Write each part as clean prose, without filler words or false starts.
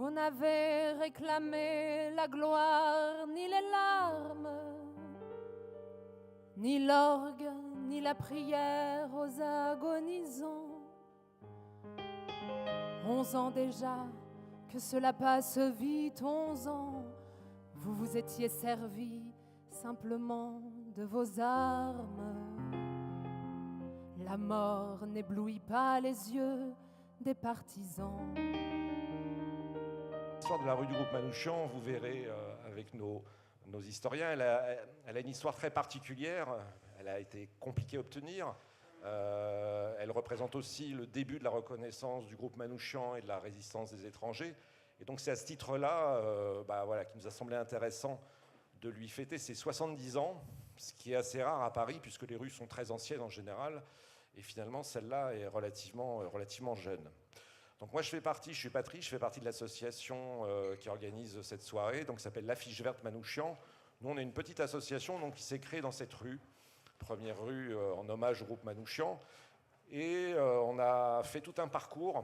Vous n'avez réclamé la gloire ni les larmes, ni l'orgue, ni la prière aux agonisants. 11 ans déjà, que cela passe vite, 11 ans. Vous vous étiez servi simplement de vos armes. La mort n'éblouit pas les yeux des partisans. L'histoire de la rue du Groupe Manouchian, vous verrez avec nos historiens, elle a une histoire très particulière. Elle a été compliquée à obtenir. Elle représente aussi le début de la reconnaissance du groupe Manouchian et de la résistance des étrangers. Et donc c'est à ce titre-là qui nous a semblé intéressant de lui fêter ses 70 ans, ce qui est assez rare à Paris, puisque les rues sont très anciennes en général, et finalement celle-là est relativement jeune. Donc moi je suis Patrice, je fais partie de l'association qui organise cette soirée, donc qui s'appelle l'Affiche Verte Manouchian. Nous on est une petite association donc, qui s'est créée dans cette rue, première rue en hommage au groupe Manouchian, et on a fait tout un parcours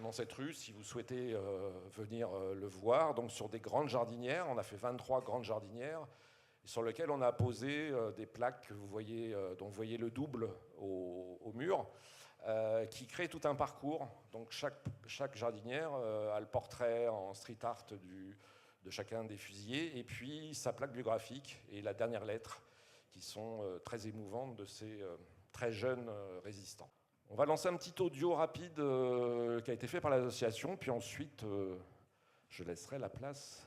dans cette rue, si vous souhaitez venir le voir, donc sur des grandes jardinières. On a fait 23 grandes jardinières, sur lesquelles on a posé des plaques que vous voyez, dont vous voyez le double au mur, qui crée tout un parcours. Donc chaque jardinière a le portrait en street art de chacun des fusillés, et puis sa plaque biographique et la dernière lettre, qui sont très émouvantes de ces très jeunes résistants. On va lancer un petit audio rapide qui a été fait par l'association, puis ensuite je laisserai la place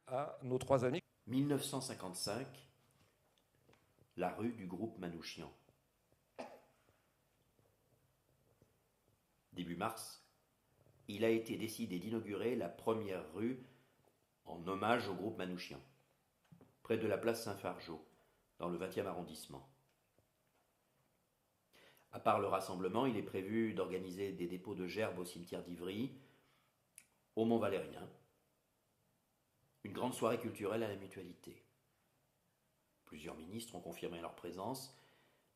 à nos trois amis. 1955, la rue du groupe Manouchian. Début mars, il a été décidé d'inaugurer la première rue en hommage au groupe Manouchian, près de la place Saint-Fargeau, dans le 20e arrondissement. À part le rassemblement, il est prévu d'organiser des dépôts de gerbes au cimetière d'Ivry, au Mont-Valérien, une grande soirée culturelle à la Mutualité. Plusieurs ministres ont confirmé leur présence,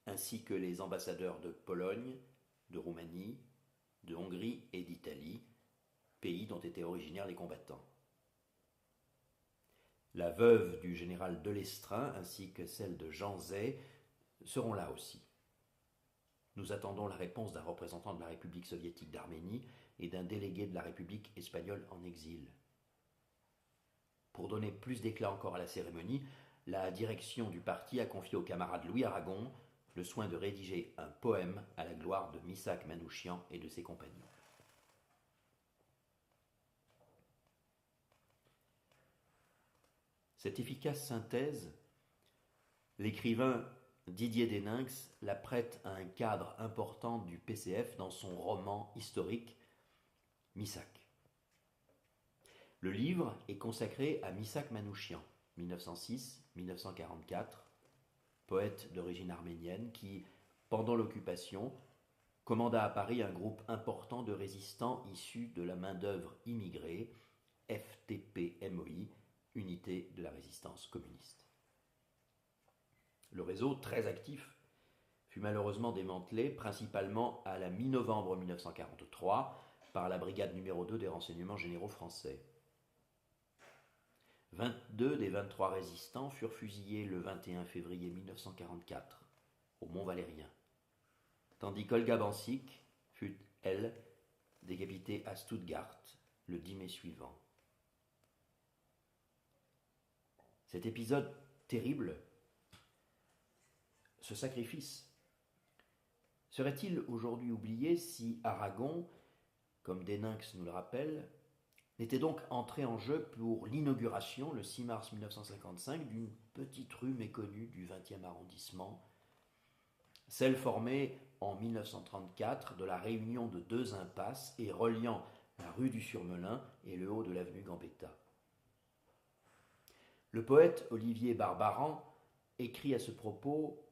ainsi que les ambassadeurs de Pologne, de Roumanie, de Hongrie et d'Italie, pays dont étaient originaires les combattants. La veuve du général Delestrin ainsi que celle de Jean Zay seront là aussi. Nous attendons la réponse d'un représentant de la République soviétique d'Arménie et d'un délégué de la République espagnole en exil. Pour donner plus d'éclat encore à la cérémonie, la direction du parti a confié au camarade Louis Aragon le soin de rédiger un poème à la gloire de Missak Manouchian et de ses compagnons. Cette efficace synthèse, l'écrivain Didier Deninx la prête à un cadre important du PCF dans son roman historique Missak. Le livre est consacré à Missak Manouchian, 1906-1944, poète d'origine arménienne qui, pendant l'occupation, commanda à Paris un groupe important de résistants issus de la main-d'œuvre immigrée, FTP-MOI, unité de la résistance communiste. Le réseau, très actif, fut malheureusement démantelé, principalement à la mi-novembre 1943, par la brigade numéro 2 des renseignements généraux français. 22 des 23 résistants furent fusillés le 21 février 1944, au Mont-Valérien, tandis qu'Olga Bansik fut, elle, décapitée à Stuttgart le 10 mai suivant. Cet épisode terrible, ce sacrifice, serait-il aujourd'hui oublié si Aragon, comme Deninx nous le rappelle, n'était donc entré en jeu pour l'inauguration, le 6 mars 1955, d'une petite rue méconnue du 20e arrondissement, celle formée en 1934 de la réunion de deux impasses et reliant la rue du Surmelin et le haut de l'avenue Gambetta. Le poète Olivier Barbaran écrit à ce propos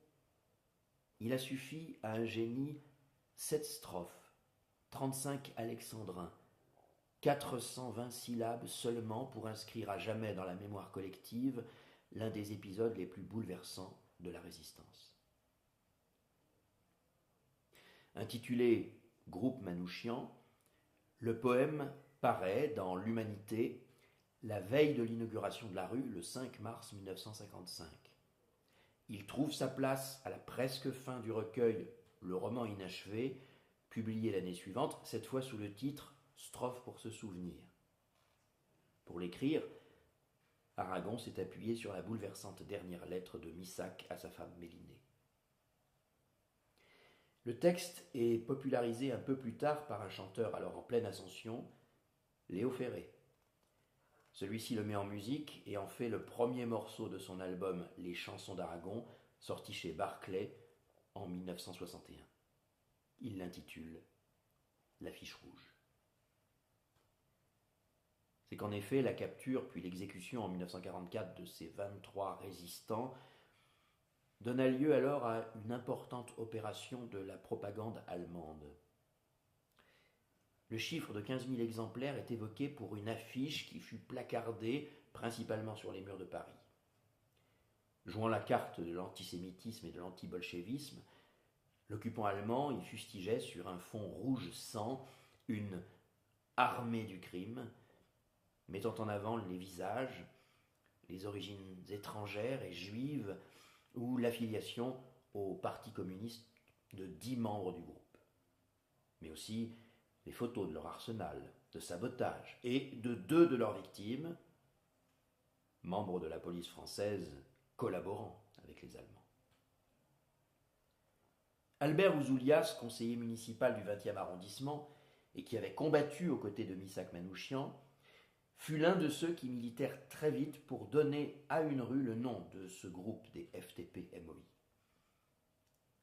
« Il a suffi à un génie 7 strophes, 35 alexandrins, 420 syllabes seulement pour inscrire à jamais dans la mémoire collective l'un des épisodes les plus bouleversants de la résistance. » Intitulé « Groupe Manouchian », le poème paraît dans l'Humanité la veille de l'inauguration de la rue, le 5 mars 1955. Il trouve sa place à la presque fin du recueil Le roman inachevé, publié l'année suivante, cette fois sous le titre Strophe pour se souvenir. Pour l'écrire, Aragon s'est appuyé sur la bouleversante dernière lettre de Missac à sa femme Mélinée. Le texte est popularisé un peu plus tard par un chanteur alors en pleine ascension, Léo Ferré. Celui-ci le met en musique et en fait le premier morceau de son album Les chansons d'Aragon, sorti chez Barclay en 1961. Il l'intitule L'affiche rouge. C'est qu'en effet, la capture puis l'exécution en 1944 de ces 23 résistants donna lieu alors à une importante opération de la propagande allemande. Le chiffre de 15 000 exemplaires est évoqué pour une affiche qui fut placardée principalement sur les murs de Paris. Jouant la carte de l'antisémitisme et de l'antibolchevisme, l'occupant allemand y fustigeait sur un fond rouge sang une armée du crime, mettant en avant les visages, les origines étrangères et juives ou l'affiliation au Parti communiste de 10 membres du groupe, mais aussi les photos de leur arsenal de sabotage et de 2 de leurs victimes, membres de la police française collaborant avec les Allemands. Albert Ouzoulias, conseiller municipal du 20e arrondissement et qui avait combattu aux côtés de Missac Manouchian, fut l'un de ceux qui militèrent très vite pour donner à une rue le nom de ce groupe des FTP-MOI.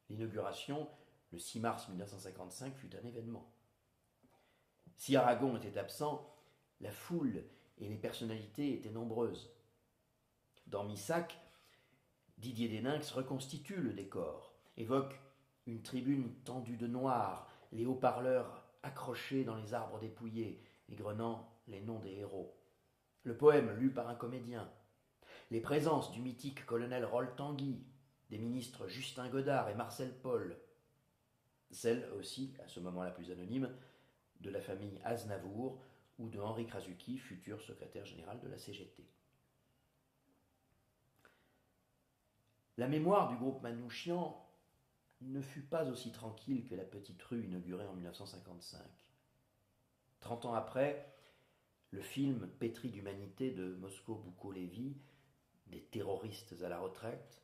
L'inauguration, le 6 mars 1955, fut un événement. Si Aragon était absent, la foule et les personnalités étaient nombreuses. Dans Missac, Didier Deninx reconstitue le décor, évoque une tribune tendue de noir, les haut-parleurs accrochés dans les arbres dépouillés, égrenant les noms des héros. Le poème lu par un comédien. Les présences du mythique colonel Roll Tanguy, des ministres Justin Godard et Marcel Paul. Celle aussi, à ce moment la plus anonyme, de la famille Aznavour ou de Henri Krasuki, futur secrétaire général de la CGT. La mémoire du groupe Manouchian ne fut pas aussi tranquille que la petite rue inaugurée en 1955. 30 ans après, le film pétri d'humanité de Moscou Bouko-Lévy, des terroristes à la retraite,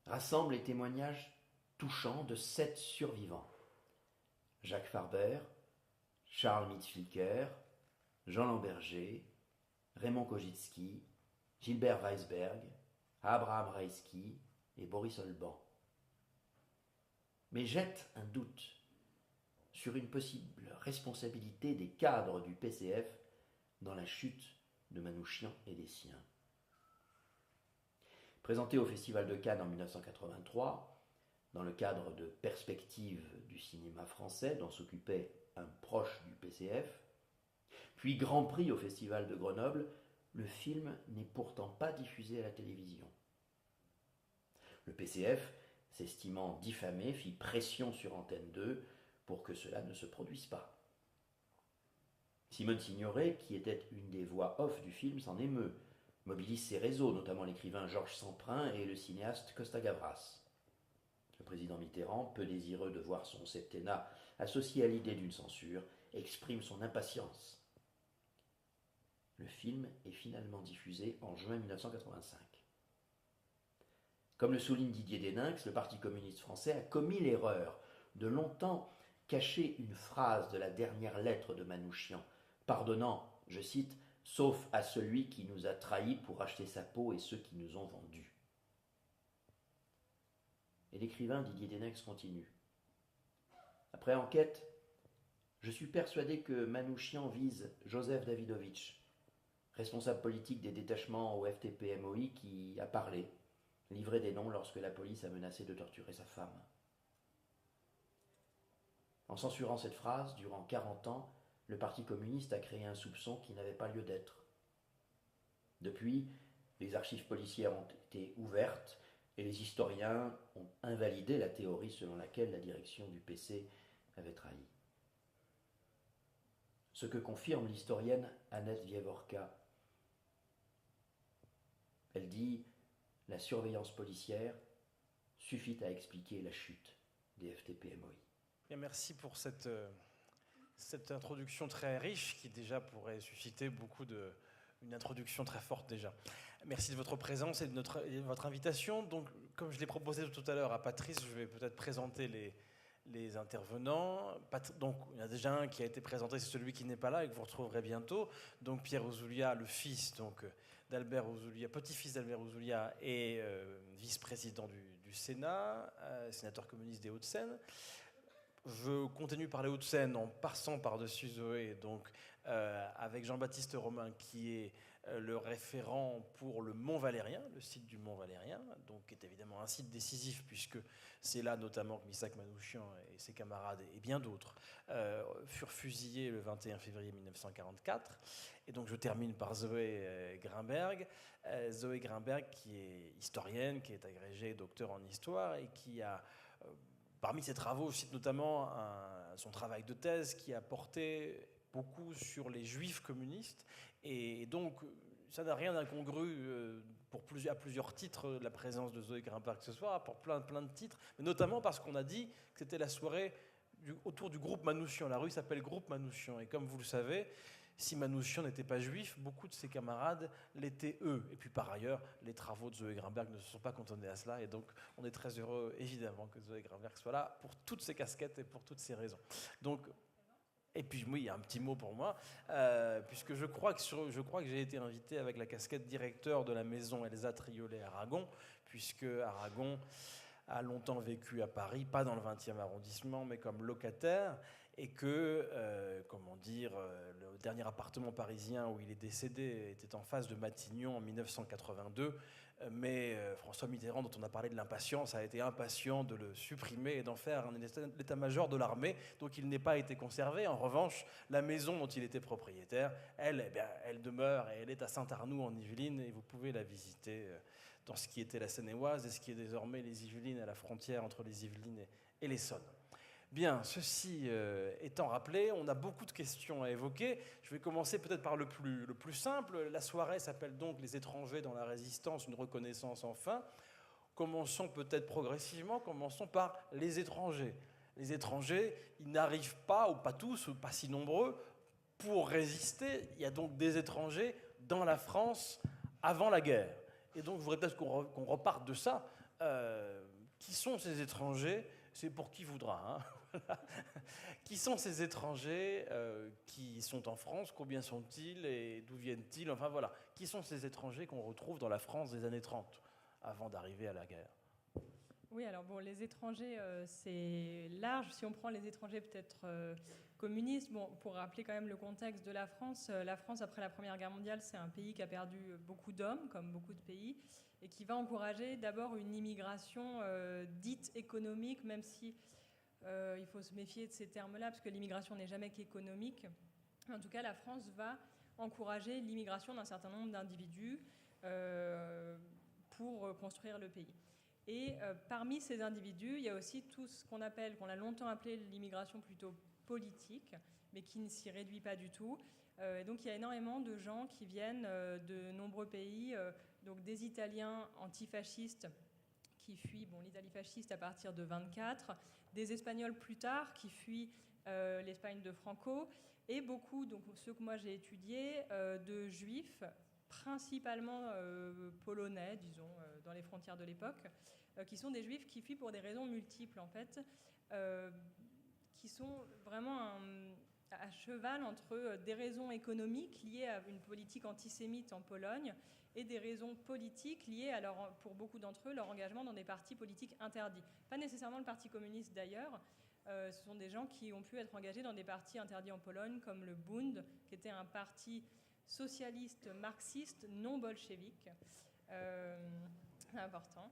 rassemble les témoignages touchants de 7 survivants. Jacques Farber, Charles Mitzflicker, Jean Lamberger, Raymond Kojitsky, Gilbert Weisberg, Abraham Reisky et Boris Olban. Mais jette un doute sur une possible responsabilité des cadres du PCF dans la chute de Manouchian et des siens. Présenté au Festival de Cannes en 1983, dans le cadre de Perspectives du cinéma français dont s'occupait un proche du PCF, puis Grand Prix au Festival de Grenoble, le film n'est pourtant pas diffusé à la télévision. Le PCF, s'estimant diffamé, fit pression sur Antenne 2 pour que cela ne se produise pas. Simone Signoret, qui était une des voix off du film, s'en émeut, mobilise ses réseaux, notamment l'écrivain Georges Semprin et le cinéaste Costa Gavras. Le président Mitterrand, peu désireux de voir son septennat associé à l'idée d'une censure, exprime son impatience. Le film est finalement diffusé en juin 1985. Comme le souligne Didier Deninx, le Parti communiste français a commis l'erreur de longtemps cacher une phrase de la dernière lettre de Manouchian, pardonnant, je cite, « sauf à celui qui nous a trahis pour acheter sa peau et ceux qui nous ont vendus ». Et l'écrivain Didier Deninx continue. Après enquête, je suis persuadé que Manouchian vise Joseph Davidovitch, responsable politique des détachements au FTP-MOI qui a parlé, livré des noms lorsque la police a menacé de torturer sa femme. En censurant cette phrase, durant 40 ans, le Parti communiste a créé un soupçon qui n'avait pas lieu d'être. Depuis, les archives policières ont été ouvertes et les historiens ont invalidé la théorie selon laquelle la direction du PC avait trahi. Ce que confirme l'historienne Annette Wieworka. Elle dit « La surveillance policière suffit à expliquer la chute des FTP-MOI ». Bien, merci pour cette introduction très riche qui déjà pourrait susciter une introduction très forte déjà. Merci de votre présence et de votre invitation. Donc, comme je l'ai proposé tout à l'heure à Patrice, je vais peut-être présenter les intervenants. Donc, il y en a déjà un qui a été présenté, c'est celui qui n'est pas là et que vous retrouverez bientôt. Donc, Pierre Ouzoulias, le fils d'Albert Ouzoulias, petit-fils d'Albert Ouzoulias et vice-président du Sénat, sénateur communiste des Hauts-de-Seine. Je continue par les Hauts-de-Seine en passant par-dessus Zoé, donc avec Jean-Baptiste Romain qui est le référent pour le Mont Valérien, le site du Mont Valérien, donc qui est évidemment un site décisif puisque c'est là notamment que Missak Manouchian et ses camarades et bien d'autres furent fusillés le 21 février 1944. Et donc je termine par Zoé Grimberg. Zoé Grimberg qui est historienne, qui est agrégée docteur en histoire et qui a... Parmi ses travaux, je cite notamment son travail de thèse qui a porté beaucoup sur les juifs communistes. Et donc, ça n'a rien d'incongru à plusieurs titres, la présence de Zoé Grimberg ce soir, pour plein de titres, mais notamment parce qu'on a dit que c'était la soirée autour du groupe Manouchian. La rue s'appelle Groupe Manouchian. Et comme vous le savez, si Manouchian n'était pas juif, beaucoup de ses camarades l'étaient eux. Et puis par ailleurs, les travaux de Zoé Grimberg ne se sont pas cantonnés à cela. Et donc, on est très heureux, évidemment, que Zoé Grimberg soit là pour toutes ces casquettes et pour toutes ces raisons. Donc, et puis, oui, il y a un petit mot pour moi, puisque je crois que j'ai été invité avec la casquette directeur de la maison Elsa Triolet Aragon, puisque Aragon a longtemps vécu à Paris, pas dans le 20e arrondissement, mais comme locataire, et que, le dernier appartement parisien où il est décédé était en face de Matignon en 1982, mais François Mitterrand, dont on a parlé de l'impatience, a été impatient de le supprimer et d'en faire l'état-major de l'armée, donc il n'est pas été conservé. En revanche, la maison dont il était propriétaire, elle demeure et elle est à Saint-Arnoux en Yvelines, et vous pouvez la visiter dans ce qui était la Seine-et-Oise et ce qui est désormais les Yvelines, à la frontière entre les Yvelines et l'Essonne. Bien, ceci étant rappelé, on a beaucoup de questions à évoquer. Je vais commencer peut-être par le plus simple. La soirée s'appelle donc « Les étrangers dans la résistance, une reconnaissance enfin ». Commençons peut-être progressivement, commençons par les étrangers. Les étrangers, ils n'arrivent pas, ou pas tous, ou pas si nombreux, pour résister. Il y a donc des étrangers dans la France avant la guerre. Et donc, je voudrais peut-être qu'on reparte de ça. Qui sont ces étrangers ? C'est pour qui voudra. Qui sont ces étrangers qui sont en France? Combien sont-ils et d'où viennent-ils? Enfin voilà, qui sont ces étrangers qu'on retrouve dans la France des années 30, avant d'arriver à la guerre? Oui, alors bon, les étrangers, c'est large. Si on prend les étrangers peut-être communistes, bon, pour rappeler quand même le contexte de la France après la Première Guerre mondiale, c'est un pays qui a perdu beaucoup d'hommes, comme beaucoup de pays, et qui va encourager d'abord une immigration dite économique, même si il faut se méfier de ces termes-là, parce que l'immigration n'est jamais qu'économique. En tout cas, la France va encourager l'immigration d'un certain nombre d'individus pour construire le pays. Et parmi ces individus, il y a aussi tout ce qu'on a longtemps appelé l'immigration plutôt politique, mais qui ne s'y réduit pas du tout. Et donc il y a énormément de gens qui viennent de nombreux pays, donc des Italiens antifascistes qui fuient l'Italie fasciste à partir de 1924, des Espagnols plus tard qui fuient l'Espagne de Franco, et beaucoup, donc ceux que moi j'ai étudiés, de juifs, principalement polonais, disons, dans les frontières de l'époque, qui sont des juifs qui fuient pour des raisons multiples, en fait, qui sont vraiment à cheval entre des raisons économiques liées à une politique antisémite en Pologne et des raisons politiques liées à pour beaucoup d'entre eux, leur engagement dans des partis politiques interdits. Pas nécessairement le Parti communiste d'ailleurs, ce sont des gens qui ont pu être engagés dans des partis interdits en Pologne, comme le Bund, qui était un parti socialiste marxiste non bolchevique, important,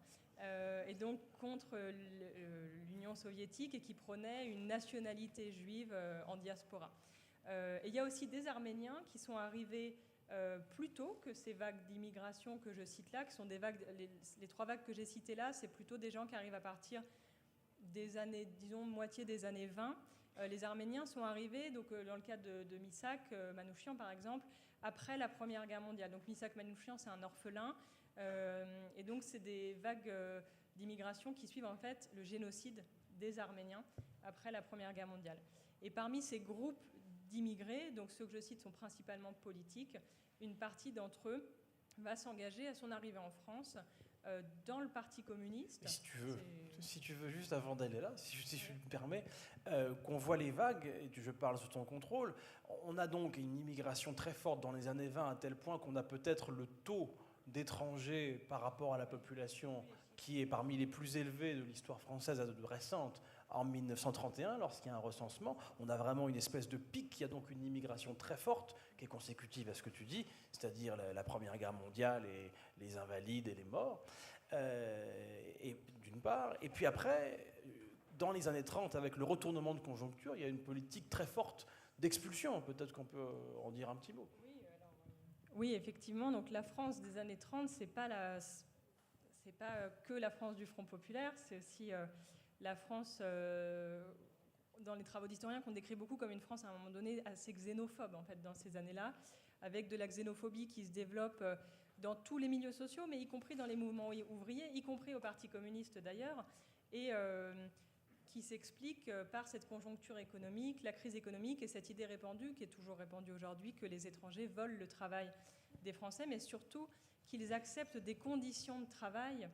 et donc contre l'Union soviétique, et qui prônait une nationalité juive en diaspora. Et il y a aussi des Arméniens qui sont arrivés plus tôt que ces vagues d'immigration que je cite là, qui sont des vagues, les trois vagues que j'ai citées là, c'est plutôt des gens qui arrivent à partir des années, disons, moitié des années 20, les Arméniens sont arrivés, donc, dans le cadre de Misak Manouchian, par exemple, après la Première Guerre mondiale. Donc Misak Manouchian, c'est un orphelin, et donc c'est des vagues d'immigration qui suivent en fait le génocide des Arméniens après la Première Guerre mondiale. Et parmi ces groupes d'immigrés, donc ceux que je cite sont principalement politiques, une partie d'entre eux va s'engager à son arrivée en France dans le Parti communiste. Si tu veux juste avant d'aller là, si je me permets, qu'on voit les vagues, et je parle sous ton contrôle, on a donc une immigration très forte dans les années 20 à tel point qu'on a peut-être le taux d'étrangers par rapport à la population qui est parmi les plus élevés de l'histoire française récente. En 1931, lorsqu'il y a un recensement, on a vraiment une espèce de pic. Il y a donc une immigration très forte qui est consécutive à ce que tu dis, c'est-à-dire la Première Guerre mondiale et les invalides et les morts, et d'une part. Et puis après, dans les années 30, avec le retournement de conjoncture, il y a une politique très forte d'expulsion. Peut-être qu'on peut en dire un petit mot. Oui, effectivement. Donc la France des années 30, c'est pas que la France du Front populaire, c'est aussi la France, dans les travaux d'historiens, qu'on décrit beaucoup comme une France à un moment donné assez xénophobe en fait dans ces années-là, avec de la xénophobie qui se développe dans tous les milieux sociaux, mais y compris dans les mouvements ouvriers, y compris au Parti communiste d'ailleurs, et qui s'explique par cette conjoncture économique, la crise économique et cette idée répandue, qui est toujours répandue aujourd'hui, que les étrangers volent le travail des Français, mais surtout qu'ils acceptent des conditions de travail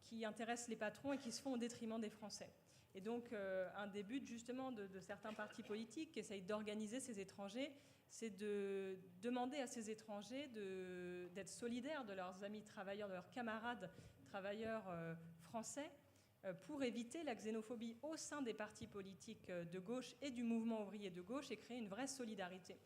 qui intéressent les patrons et qui se font au détriment des Français. Et donc, un des buts justement de certains partis politiques qui essayent d'organiser ces étrangers, c'est de demander à ces étrangers d'être solidaires de leurs amis travailleurs, de leurs camarades travailleurs français, pour éviter la xénophobie au sein des partis politiques de gauche et du mouvement ouvrier de gauche et créer une vraie solidarité.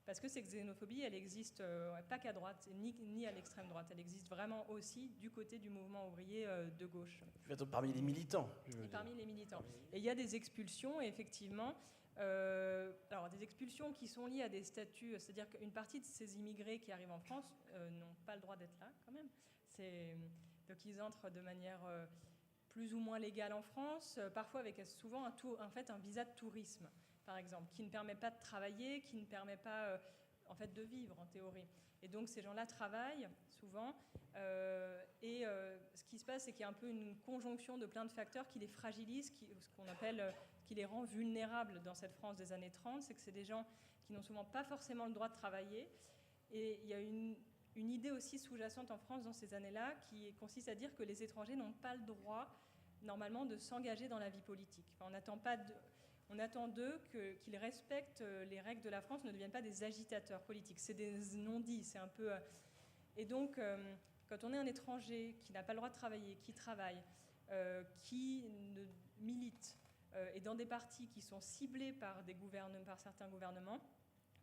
Parce que cette xénophobie, elle existe pas qu'à droite, ni à l'extrême droite. Elle existe vraiment aussi du côté du mouvement ouvrier de gauche. Parmi les militants. Parmi les militants. Et il y a des expulsions, effectivement. Alors, des expulsions qui sont liées à des statuts, c'est-à-dire qu'une partie de ces immigrés qui arrivent en France n'ont pas le droit d'être là, quand même. Donc, ils entrent de manière plus ou moins légale en France, parfois avec souvent un visa de tourisme, par exemple, qui ne permet pas de travailler, qui ne permet pas en fait, de vivre, en théorie. Et donc, ces gens-là travaillent souvent. Ce qui se passe, c'est qu'il y a un peu une conjonction de plein de facteurs qui les fragilisent, ce qu'on appelle, qui les rend vulnérables dans cette France des années 30. C'est que c'est des gens qui n'ont souvent pas forcément le droit de travailler. Et il y a une idée aussi sous-jacente en France dans ces années-là qui consiste à dire que les étrangers n'ont pas le droit, normalement, de s'engager dans la vie politique. Enfin, on attend d'eux qu'ils respectent les règles de la France, ne deviennent pas des agitateurs politiques. C'est des non-dits, c'est un peu... Et donc, quand on est un étranger qui n'a pas le droit de travailler, qui travaille, qui milite, et dans des partis qui sont ciblés par certains gouvernements,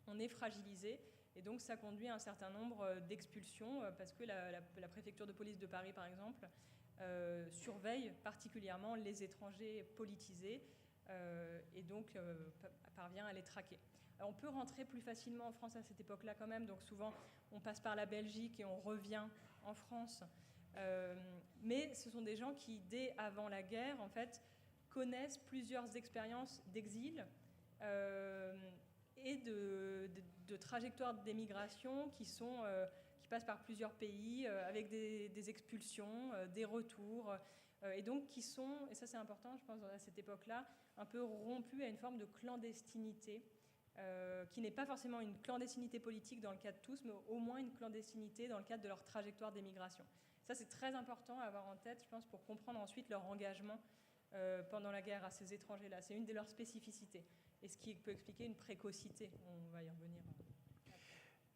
on est fragilisé. Et donc, ça conduit à un certain nombre d'expulsions, parce que la préfecture de police de Paris, par exemple, surveille particulièrement les étrangers politisés, et donc parvient à les traquer. Alors, on peut rentrer plus facilement en France à cette époque-là quand même, donc souvent on passe par la Belgique et on revient en France. Mais ce sont des gens qui, dès avant la guerre, en fait, connaissent plusieurs expériences d'exil et de trajectoires d'émigration qui passent par plusieurs pays, avec des expulsions, des retours, et donc qui sont, et ça c'est important, je pense, à cette époque-là, un peu rompus à une forme de clandestinité, qui n'est pas forcément une clandestinité politique dans le cas de tous, mais au moins une clandestinité dans le cadre de leur trajectoire d'émigration. Ça, c'est très important à avoir en tête, je pense, pour comprendre ensuite leur engagement pendant la guerre à ces étrangers-là. C'est une de leurs spécificités, et ce qui peut expliquer une précocité. On va y revenir.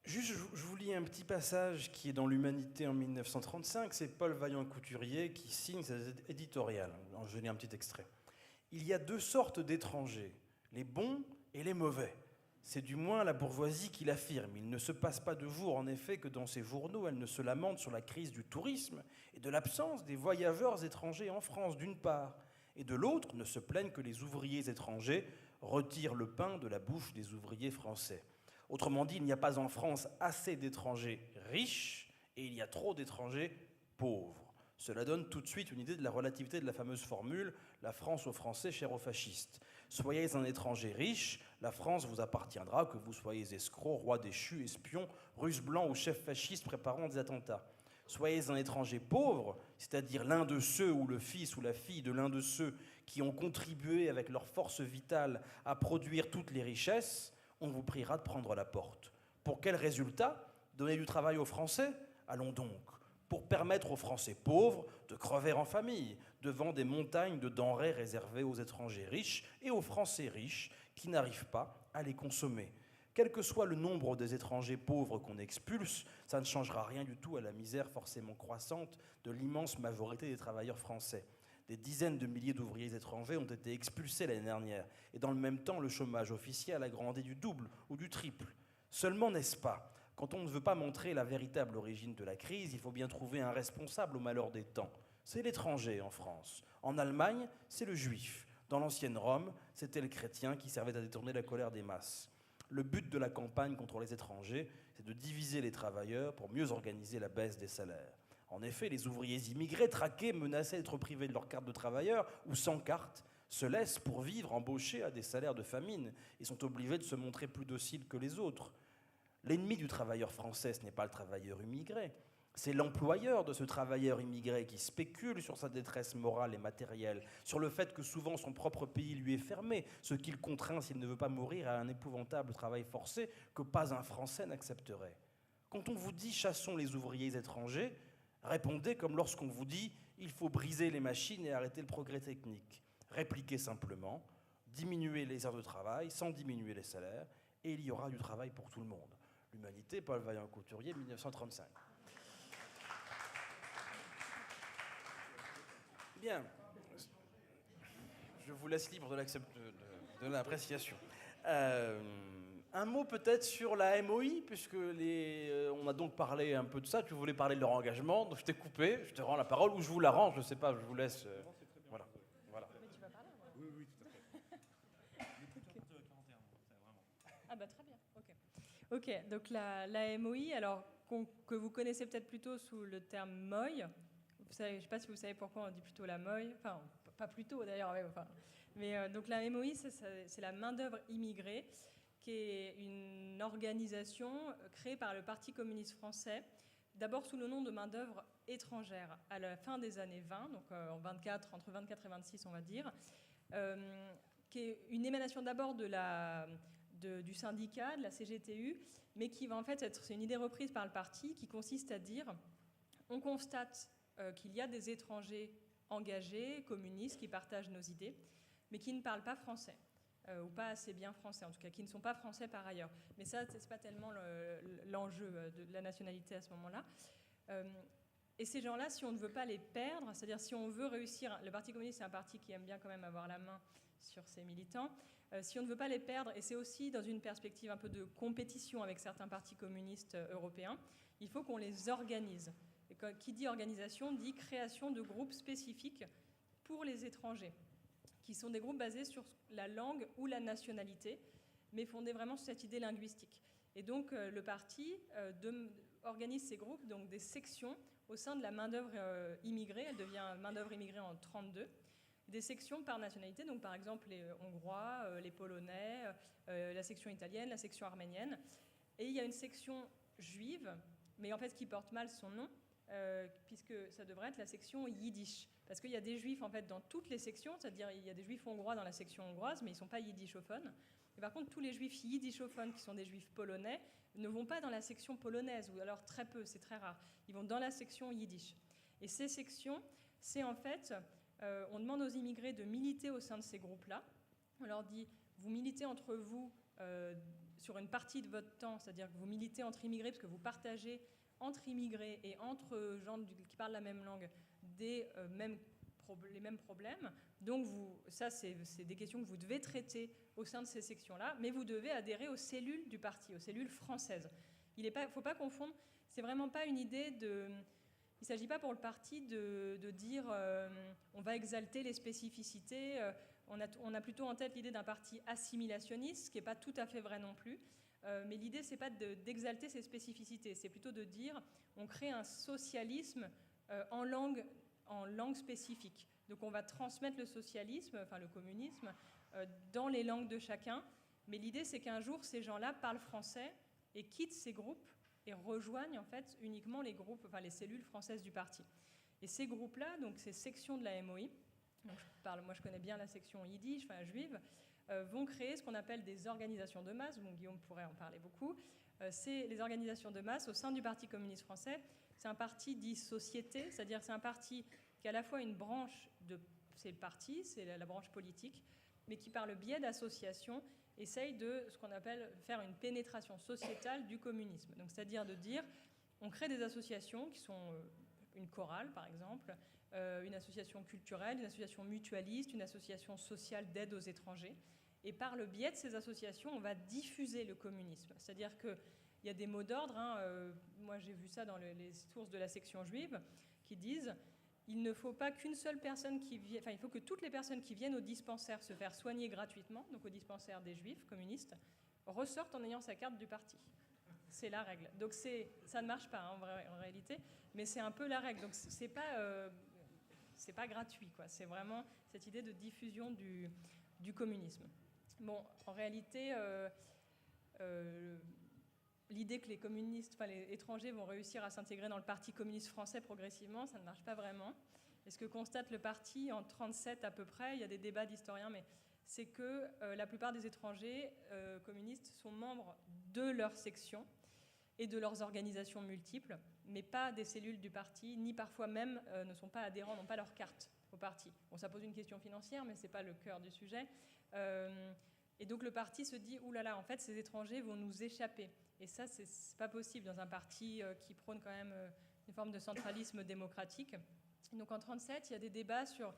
Juste, je vous lis un petit passage qui est dans l'Humanité en 1935. C'est Paul Vaillant-Couturier qui signe cet éditorial. Je lis un petit extrait. « Il y a deux sortes d'étrangers, les bons et les mauvais. C'est du moins la bourgeoisie qui l'affirme. Il ne se passe pas de jour, en effet, que dans ses journaux, elle ne se lamente sur la crise du tourisme et de l'absence des voyageurs étrangers en France, d'une part, et de l'autre, ne se plaignent que les ouvriers étrangers retirent le pain de la bouche des ouvriers français. Autrement dit, il n'y a pas en France assez d'étrangers riches et il y a trop d'étrangers pauvres. Cela donne tout de suite une idée de la relativité de la fameuse formule « la France aux Français, chère aux fascistes ». Soyez un étranger riche, la France vous appartiendra, que vous soyez escroc, roi déchu, espion, russe blanc ou chef fasciste préparant des attentats. Soyez un étranger pauvre, c'est-à-dire l'un de ceux ou le fils ou la fille de l'un de ceux qui ont contribué avec leur force vitale à produire toutes les richesses, on vous priera de prendre la porte. Pour quel résultat ? Donner du travail aux Français ? Allons donc. Pour permettre aux Français pauvres de crever en famille, devant des montagnes de denrées réservées aux étrangers riches et aux Français riches qui n'arrivent pas à les consommer. Quel que soit le nombre des étrangers pauvres qu'on expulse, ça ne changera rien du tout à la misère forcément croissante de l'immense majorité des travailleurs français. Des dizaines de milliers d'ouvriers étrangers ont été expulsés l'année dernière, et dans le même temps, le chômage officiel a grandi du double ou du triple. Seulement, n'est-ce pas, quand on ne veut pas montrer la véritable origine de la crise, il faut bien trouver un responsable au malheur des temps. C'est l'étranger en France. En Allemagne, c'est le juif. Dans l'ancienne Rome, c'était le chrétien qui servait à détourner la colère des masses. Le but de la campagne contre les étrangers, c'est de diviser les travailleurs pour mieux organiser la baisse des salaires. En effet, les ouvriers immigrés, traqués, menacés d'être privés de leur carte de travailleur ou sans carte, se laissent pour vivre embauchés à des salaires de famine et sont obligés de se montrer plus dociles que les autres. L'ennemi du travailleur français, ce n'est pas le travailleur immigré, c'est l'employeur de ce travailleur immigré qui spécule sur sa détresse morale et matérielle, sur le fait que souvent son propre pays lui est fermé, ce qui le contraint, s'il ne veut pas mourir, à un épouvantable travail forcé que pas un Français n'accepterait. Quand on vous dit « chassons les ouvriers étrangers », répondez comme lorsqu'on vous dit « il faut briser les machines et arrêter le progrès technique ». Répliquez simplement « diminuer les heures de travail sans diminuer les salaires et il y aura du travail pour tout le monde ». L'Humanité, Paul Vaillant-Couturier, 1935. Bien. Je vous laisse libre de l'appréciation. Un mot peut-être sur la MOI, puisque on a donc parlé un peu de ça. Tu voulais parler de leur engagement, donc je t'ai coupé, je te rends la parole, ou je vous la rends, je ne sais pas, je vous laisse. Voilà. Mais tu vas parler alors. Oui, tout à fait. Ah bah très bien, ok, donc la MOI, alors que vous connaissez peut-être plutôt sous le terme MOI. Je ne sais pas si vous savez pourquoi on dit plutôt la MOI, enfin pas plutôt d'ailleurs, mais donc la MOI c'est la main-d'œuvre immigrée, qui est une organisation créée par le Parti communiste français, d'abord sous le nom de main-d'œuvre étrangère, à la fin des années 20, donc entre 24 et 26 on va dire, qui est une émanation d'abord du syndicat, de la CGTU, mais qui va en fait c'est une idée reprise par le parti qui consiste à dire on constate qu'il y a des étrangers engagés, communistes, qui partagent nos idées, mais qui ne parlent pas français, ou pas assez bien français, en tout cas, qui ne sont pas français par ailleurs. Mais ça, ce n'est pas tellement l'enjeu de la nationalité à ce moment-là. Et ces gens-là, si on ne veut pas les perdre, c'est-à-dire si on veut réussir, le Parti communiste, c'est un parti qui aime bien quand même avoir la main sur ses militants, si on ne veut pas les perdre, et c'est aussi dans une perspective un peu de compétition avec certains partis communistes européens, il faut qu'on les organise. Et qui dit organisation dit création de groupes spécifiques pour les étrangers, qui sont des groupes basés sur la langue ou la nationalité, mais fondés vraiment sur cette idée linguistique. Et donc le parti organise ces groupes, donc des sections au sein de la main-d'œuvre immigrée. Elle devient main-d'œuvre immigrée en 1932. Des sections par nationalité, donc par exemple les Hongrois, les Polonais, la section italienne, la section arménienne. Et il y a une section juive, mais en fait qui porte mal son nom, puisque ça devrait être la section yiddish. Parce qu'il y a des juifs en fait dans toutes les sections, c'est-à-dire il y a des juifs hongrois dans la section hongroise, mais ils ne sont pas yiddishophones. Et par contre, tous les juifs yiddishophones qui sont des juifs polonais ne vont pas dans la section polonaise, ou alors très peu, c'est très rare. Ils vont dans la section yiddish. Et ces sections, c'est en fait, on demande aux immigrés de militer au sein de ces groupes-là. On leur dit, vous militez entre vous sur une partie de votre temps, c'est-à-dire que vous militez entre immigrés parce que vous partagez entre immigrés et entre gens qui parlent la même langue les mêmes problèmes. Donc ça, c'est des questions que vous devez traiter au sein de ces sections-là, mais vous devez adhérer aux cellules du parti, aux cellules françaises. Il ne faut pas confondre, c'est vraiment pas une idée de... Il ne s'agit pas pour le parti de dire on va exalter les spécificités. On a plutôt en tête l'idée d'un parti assimilationniste, ce qui n'est pas tout à fait vrai non plus. Mais l'idée, ce n'est pas d'exalter ces spécificités, c'est plutôt de dire on crée un socialisme en langue en langue spécifique. Donc on va transmettre le socialisme, enfin le communisme, dans les langues de chacun. Mais l'idée, c'est qu'un jour, ces gens-là parlent français et quittent ces groupes et rejoignent en fait uniquement les groupes, enfin les cellules françaises du parti. Et ces groupes-là, donc ces sections de la MOI, donc moi je connais bien la section yiddish, enfin juive, vont créer ce qu'on appelle des organisations de masse. Bon, Guillaume pourrait en parler beaucoup. C'est les organisations de masse au sein du Parti communiste français. C'est un parti dit société, c'est-à-dire c'est un parti qui a à la fois une branche c'est le parti, c'est la branche politique, mais qui par le biais d'associations essaye de ce qu'on appelle faire une pénétration sociétale du communisme. Donc c'est-à-dire de dire, on crée des associations qui sont une chorale par exemple, une association culturelle, une association mutualiste, une association sociale d'aide aux étrangers. Et par le biais de ces associations, on va diffuser le communisme. C'est-à-dire qu'il y a des mots d'ordre, moi j'ai vu ça dans les sources de la section juive, qui disent il ne faut pas qu'une seule personne il faut que toutes les personnes qui viennent au dispensaire se faire soigner gratuitement, donc au dispensaire des juifs communistes, ressortent en ayant sa carte du parti. C'est la règle. Donc ça ne marche pas en réalité, mais c'est un peu la règle. Donc c'est pas gratuit, quoi. C'est vraiment cette idée de diffusion du communisme. Bon, en réalité, l'idée que les communistes, enfin les étrangers vont réussir à s'intégrer dans le Parti communiste français progressivement, ça ne marche pas vraiment. Et ce que constate le parti en 1937 à peu près, il y a des débats d'historiens, mais c'est que la plupart des étrangers communistes sont membres de leur section et de leurs organisations multiples, mais pas des cellules du parti, ni parfois même ne sont pas adhérents, n'ont pas leur carte au parti. Bon, ça pose une question financière, mais ce n'est pas le cœur du sujet. Et donc le parti se dit, oulala, en fait, ces étrangers vont nous échapper. Et ça, c'est pas possible dans un parti qui prône quand même une forme de centralisme démocratique. Et donc en 1937, il y a des débats sur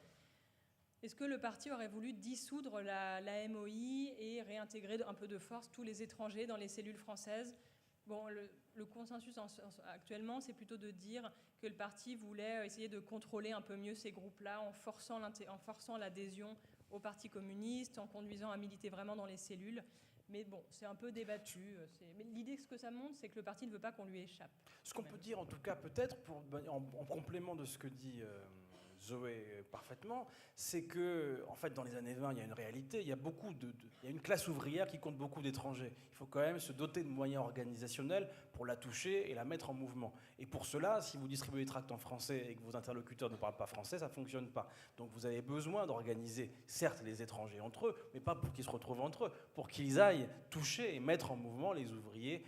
est-ce que le parti aurait voulu dissoudre la MOI et réintégrer un peu de force tous les étrangers dans les cellules françaises. Bon, le consensus actuellement, c'est plutôt de dire que le parti voulait essayer de contrôler un peu mieux ces groupes-là en forçant l'adhésion au Parti communiste, en conduisant à militer vraiment dans les cellules. Mais bon, c'est un peu débattu. Mais l'idée, ce que ça montre, c'est que le parti ne veut pas qu'on lui échappe. Ce qu'on peut dire, en tout cas, peut-être, en complément de ce que dit Zoé parfaitement, c'est que, en fait, dans les années 20, il y a une réalité. Il y a une classe ouvrière qui compte beaucoup d'étrangers. Il faut quand même se doter de moyens organisationnels pour la toucher et la mettre en mouvement. Et pour cela, si vous distribuez des tracts en français et que vos interlocuteurs ne parlent pas français, ça ne fonctionne pas. Donc vous avez besoin d'organiser, certes, les étrangers entre eux, mais pas pour qu'ils se retrouvent entre eux, pour qu'ils aillent toucher et mettre en mouvement les ouvriers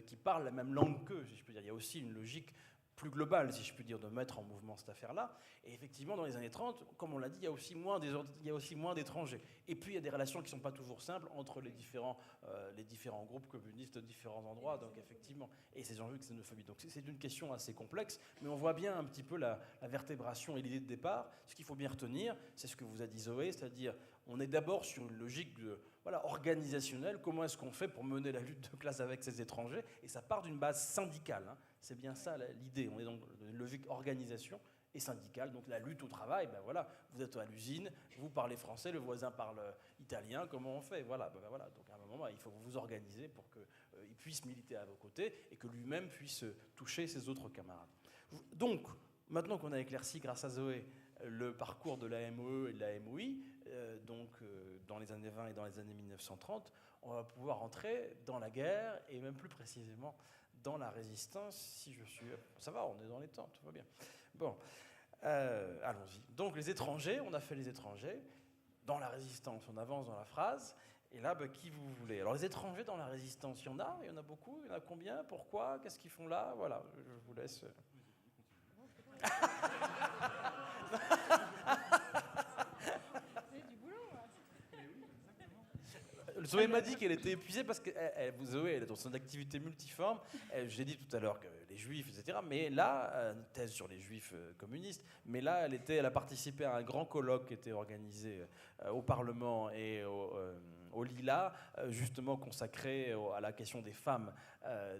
qui parlent la même langue qu'eux, si je peux dire. Il y a aussi une logique plus globale, si je puis dire, de mettre en mouvement cette affaire-là. Et effectivement, dans les années 30, comme on l'a dit, il y a aussi moins d'étrangers. Et puis, il y a des relations qui ne sont pas toujours simples entre les différents groupes communistes de différents endroits, donc effectivement. Et ces enjeux de xénophobie. Donc c'est une question assez complexe, mais on voit bien un petit peu la vertébration et l'idée de départ. Ce qu'il faut bien retenir, c'est ce que vous a dit Zoé, c'est-à-dire on est d'abord sur une logique organisationnelle. Comment est-ce qu'on fait pour mener la lutte de classe avec ces étrangers? Et ça part d'une base syndicale. C'est bien ça l'idée. On est dans une logique organisation et syndicale. Donc la lutte au travail, vous êtes à l'usine, vous parlez français, le voisin parle italien, comment on fait? Voilà. Donc à un moment, il faut vous organiser pour qu'il puisse militer à vos côtés et que lui-même puisse toucher ses autres camarades. Donc, maintenant qu'on a éclairci, grâce à Zoé, le parcours de la MOE et de la MOI, dans les années 20 et dans les années 1930, on va pouvoir entrer dans la guerre et même plus précisément dans la résistance, si je suis... Ça va, on est dans les temps, tout va bien. Bon, allons-y. Donc les étrangers, on a fait les étrangers. Dans la résistance, on avance dans la phrase. Et là, qui vous voulez? Alors les étrangers dans la résistance, il y en a beaucoup? Il y en a combien? Pourquoi? Qu'est-ce qu'ils font là? Voilà, je vous laisse... Zoé m'a dit qu'elle était épuisée parce que Zoé, elle est dans son activité multiforme. J'ai dit tout à l'heure que les juifs, etc. Mais là, une thèse sur les juifs communistes. Mais là, elle a participé à un grand colloque qui était organisé au Parlement et au Lila, justement consacré à la question des femmes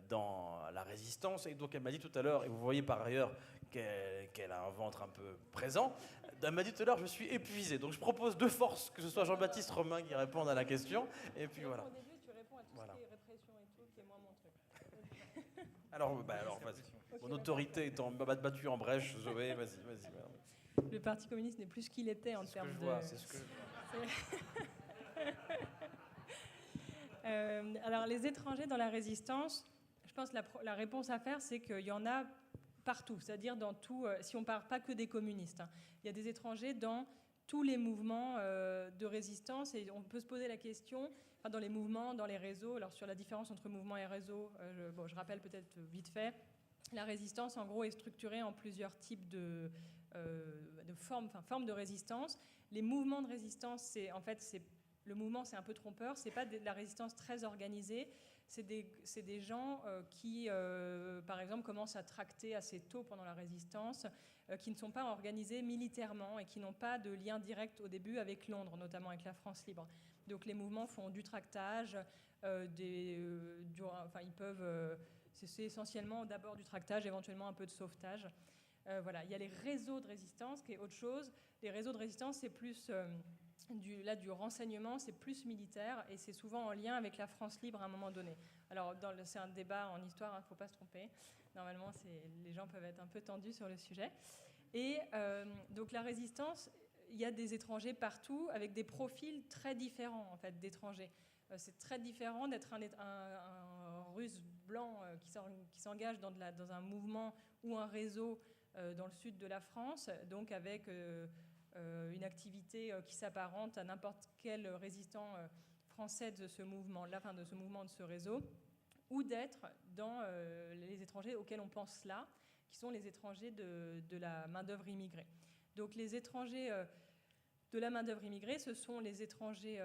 dans la résistance. Et donc elle m'a dit tout à l'heure, et vous voyez par ailleurs qu'elle a un ventre un peu présent, elle m'a dit tout à l'heure, je suis épuisée. Donc je propose de force que ce soit Jean-Baptiste Romain qui réponde à la question. Et puis voilà. Au début, tu réponds à tout ce qui est répression et tout, qui est moins mon truc. Alors vas-y. Okay, mon autorité étant battue en brèche, Zoé, vas-y. Le Parti communiste n'est plus ce qu'il était en termes de... C'est ce que je vois. Alors, les étrangers dans la résistance, je pense que la réponse à faire, c'est qu'il y en a partout, c'est-à-dire dans tout, si on ne parle pas que des communistes. Hein. Il y a des étrangers dans tous les mouvements de résistance, et on peut se poser la question, dans les mouvements, dans les réseaux, alors sur la différence entre mouvement et réseau, je rappelle peut-être vite fait, la résistance, en gros, est structurée en plusieurs types de formes de résistance. Les mouvements de résistance, le mouvement, c'est un peu trompeur, c'est pas de la résistance très organisée, c'est des gens qui, par exemple, commencent à tracter assez tôt pendant la résistance, qui ne sont pas organisés militairement et qui n'ont pas de lien direct au début avec Londres, notamment avec la France libre. Donc les mouvements font du tractage, ils peuvent... c'est essentiellement d'abord du tractage, éventuellement un peu de sauvetage. Voilà. Il y a les réseaux de résistance, qui est autre chose. Les réseaux de résistance, c'est plus... du renseignement, c'est plus militaire et c'est souvent en lien avec la France libre à un moment donné. Alors, c'est un débat en histoire, il ne faut pas se tromper. Normalement, les gens peuvent être un peu tendus sur le sujet. Et donc, la résistance, il y a des étrangers partout avec des profils très différents, en fait, d'étrangers. C'est très différent d'être un russe blanc qui s'engage dans un mouvement ou un réseau dans le sud de la France, donc avec... une activité qui s'apparente à n'importe quel résistant français de ce mouvement-là, de ce mouvement, de ce réseau, ou d'être dans les étrangers auxquels on pense là, qui sont les étrangers de la main-d'œuvre immigrée. Donc les étrangers de la main-d'œuvre immigrée, ce sont les étrangers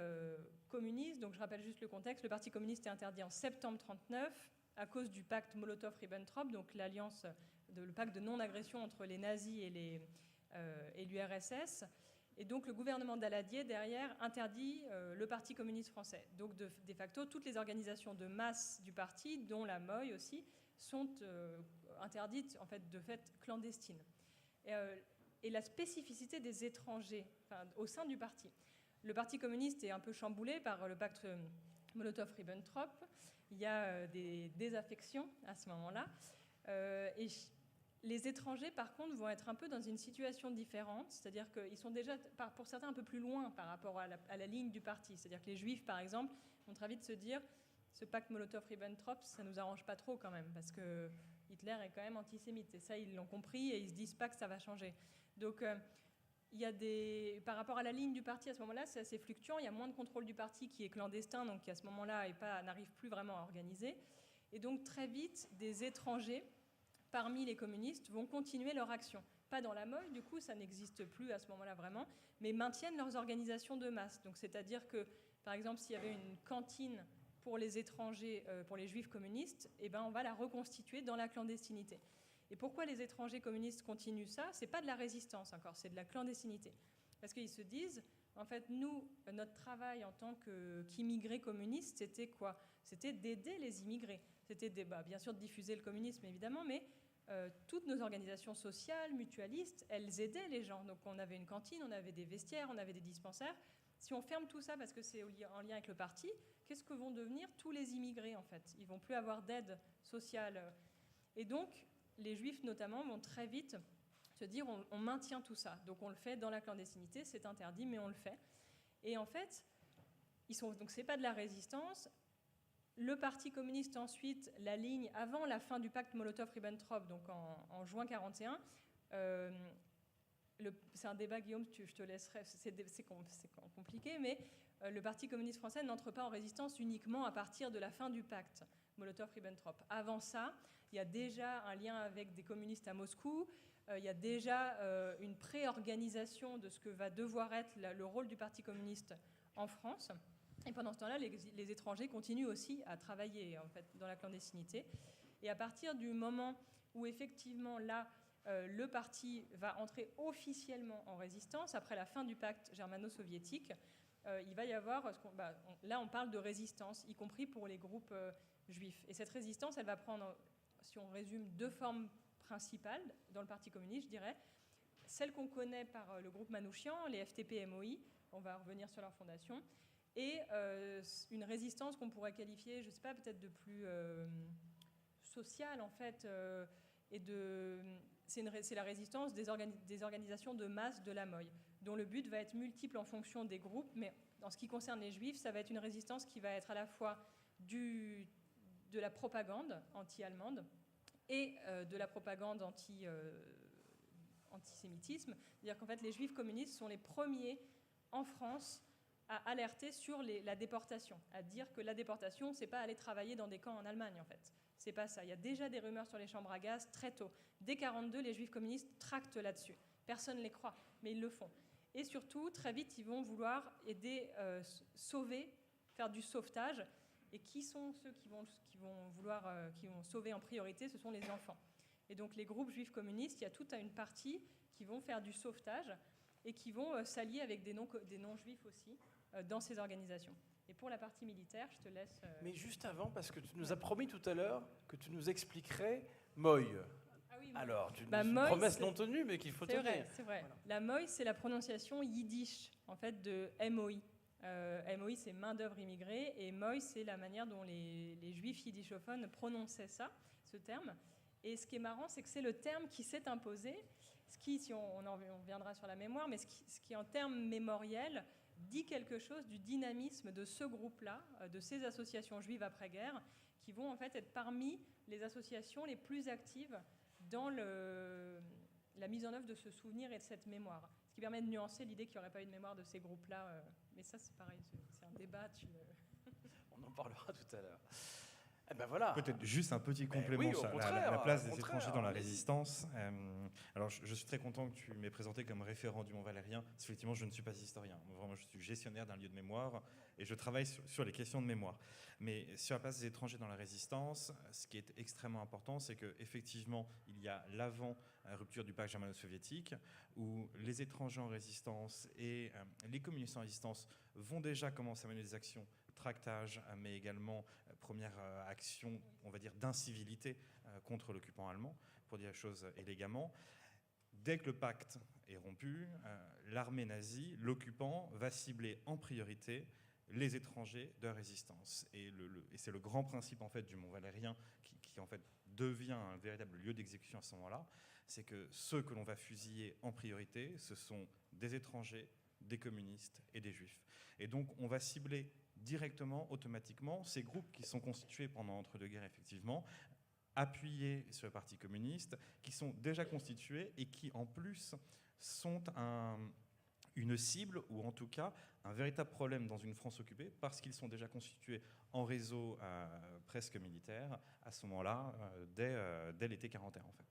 communistes. Donc je rappelle juste le contexte. Le Parti communiste est interdit en septembre 1939 à cause du pacte Molotov-Ribbentrop, donc le pacte de non-agression entre les nazis et l'URSS. Et donc le gouvernement Daladier, derrière, interdit le Parti communiste français. Donc de facto, toutes les organisations de masse du parti, dont la MOI aussi, sont interdites, en fait, de fait clandestines. Et la spécificité des étrangers au sein du parti. Le Parti communiste est un peu chamboulé par le pacte Molotov-Ribbentrop. Il y a des désaffections à ce moment-là. Et les étrangers, par contre, vont être un peu dans une situation différente, c'est-à-dire qu'ils sont déjà, pour certains, un peu plus loin par rapport à la ligne du parti. C'est-à-dire que les Juifs, par exemple, vont très vite se dire ce pacte Molotov-Ribbentrop, ça ne nous arrange pas trop quand même, parce que Hitler est quand même antisémite. Et ça, ils l'ont compris et ils ne se disent pas que ça va changer. Donc, il y a par rapport à la ligne du parti, à ce moment-là, c'est assez fluctuant. Il y a moins de contrôle du parti qui est clandestin, donc qui, à ce moment-là, n'arrive plus vraiment à organiser. Et donc, très vite, des étrangers parmi les communistes vont continuer leur action. Pas dans la MOI, du coup, ça n'existe plus à ce moment-là vraiment, mais maintiennent leurs organisations de masse. Donc, c'est-à-dire que, par exemple, s'il y avait une cantine pour les étrangers, pour les juifs communistes, on va la reconstituer dans la clandestinité. Et pourquoi les étrangers communistes continuent ça ? C'est pas de la résistance encore, c'est de la clandestinité. Parce qu'ils se disent, en fait, nous, notre travail en tant qu'immigrés communistes, c'était quoi ? C'était d'aider les immigrés. C'était bien sûr de diffuser le communisme, évidemment, mais toutes nos organisations sociales, mutualistes, elles aidaient les gens. Donc on avait une cantine, on avait des vestiaires, on avait des dispensaires. Si on ferme tout ça parce que c'est en lien avec le parti, qu'est-ce que vont devenir tous les immigrés, en fait ? Ils ne vont plus avoir d'aide sociale. Et donc, les Juifs, notamment, vont très vite se dire on maintient tout ça. Donc on le fait dans la clandestinité, c'est interdit, mais on le fait. Et en fait, donc ce n'est pas de la résistance. Le Parti communiste, ensuite, la ligne avant la fin du pacte Molotov-Ribbentrop, donc en juin 1941, c'est un débat, Guillaume, je te laisserai, c'est compliqué, mais le Parti communiste français n'entre pas en résistance uniquement à partir de la fin du pacte Molotov-Ribbentrop. Avant ça, il y a déjà un lien avec des communistes à Moscou, il y a déjà une pré-organisation de ce que va devoir être le rôle du Parti communiste en France. Et pendant ce temps-là, les étrangers continuent aussi à travailler, en fait, dans la clandestinité. Et à partir du moment où, effectivement, là, le parti va entrer officiellement en résistance, après la fin du pacte germano-soviétique, il va y avoir... là, on parle de résistance, y compris pour les groupes juifs. Et cette résistance, elle va prendre, si on résume, deux formes principales dans le Parti communiste, je dirais. Celle qu'on connaît par le groupe Manouchian, les FTP-MOI, on va revenir sur leur fondation, et une résistance qu'on pourrait qualifier, je ne sais pas, peut-être de plus sociale, en fait, et c'est la résistance des organisations de masse de la MOI, dont le but va être multiple en fonction des groupes, mais en ce qui concerne les Juifs, ça va être une résistance qui va être à la fois de la propagande anti-allemande et de la propagande antisémitisme. C'est-à-dire qu'en fait, les Juifs communistes sont les premiers en France à alerter sur la déportation, à dire que la déportation, c'est pas aller travailler dans des camps en Allemagne, en fait. C'est pas ça. Il y a déjà des rumeurs sur les chambres à gaz très tôt. Dès 1942, les Juifs communistes tractent là-dessus. Personne ne les croit, mais ils le font. Et surtout, très vite, ils vont vouloir aider, sauver, faire du sauvetage. Et qui sont ceux qui vont sauver en priorité? Ce sont les enfants. Et donc, les groupes juifs communistes, il y a toute une partie qui vont faire du sauvetage et qui vont s'allier avec des non-juifs aussi dans ces organisations. Et pour la partie militaire, je te laisse... Mais juste avant, parce que tu nous as promis tout à l'heure que tu nous expliquerais MOI. Ah oui, alors, c'est une promesse non tenue, mais qu'il faut tenir. C'est vrai. Voilà. La MOI, c'est la prononciation yiddish, en fait, de MOI. MOI, c'est main-d'œuvre immigrée, et MOI, c'est la manière dont les juifs yiddishophones prononçaient ce terme. Et ce qui est marrant, c'est que c'est le terme qui s'est imposé, ce qui, si on reviendra sur la mémoire, mais ce qui en termes mémoriels dit quelque chose du dynamisme de ce groupe-là, de ces associations juives après-guerre, qui vont en fait être parmi les associations les plus actives dans la mise en œuvre de ce souvenir et de cette mémoire. Ce qui permet de nuancer l'idée qu'il n'y aurait pas eu de mémoire de ces groupes-là. Mais ça, c'est pareil, c'est un débat. On en parlera tout à l'heure. Eh ben voilà. Peut-être juste un petit complément oui, sur la place des étrangers dans la résistance. Alors, je suis très content que tu m'aies présenté comme référent du Mont Valérien. Effectivement, je ne suis pas historien. Vraiment, je suis gestionnaire d'un lieu de mémoire et je travaille sur les questions de mémoire. Mais sur la place des étrangers dans la résistance, ce qui est extrêmement important, c'est qu'effectivement, il y a l'avant rupture du pacte germano-soviétique, où les étrangers en résistance et les communistes en résistance vont déjà commencer à mener des actions tractage, mais également première action, on va dire, d'incivilité contre l'occupant allemand, pour dire les choses élégamment. Dès que le pacte est rompu, l'armée nazie, l'occupant, va cibler en priorité les étrangers de résistance. Et c'est le grand principe en fait du Mont Valérien qui en fait devient un véritable lieu d'exécution à ce moment-là, c'est que ceux que l'on va fusiller en priorité, ce sont des étrangers, des communistes et des juifs. Et donc on va cibler directement, automatiquement, ces groupes qui sont constitués pendant l'entre-deux-guerres, effectivement, appuyés sur le Parti communiste, qui sont déjà constitués et qui, en plus, sont une cible, ou en tout cas un véritable problème dans une France occupée, parce qu'ils sont déjà constitués en réseau presque militaire, à ce moment-là, dès l'été 41, en fait.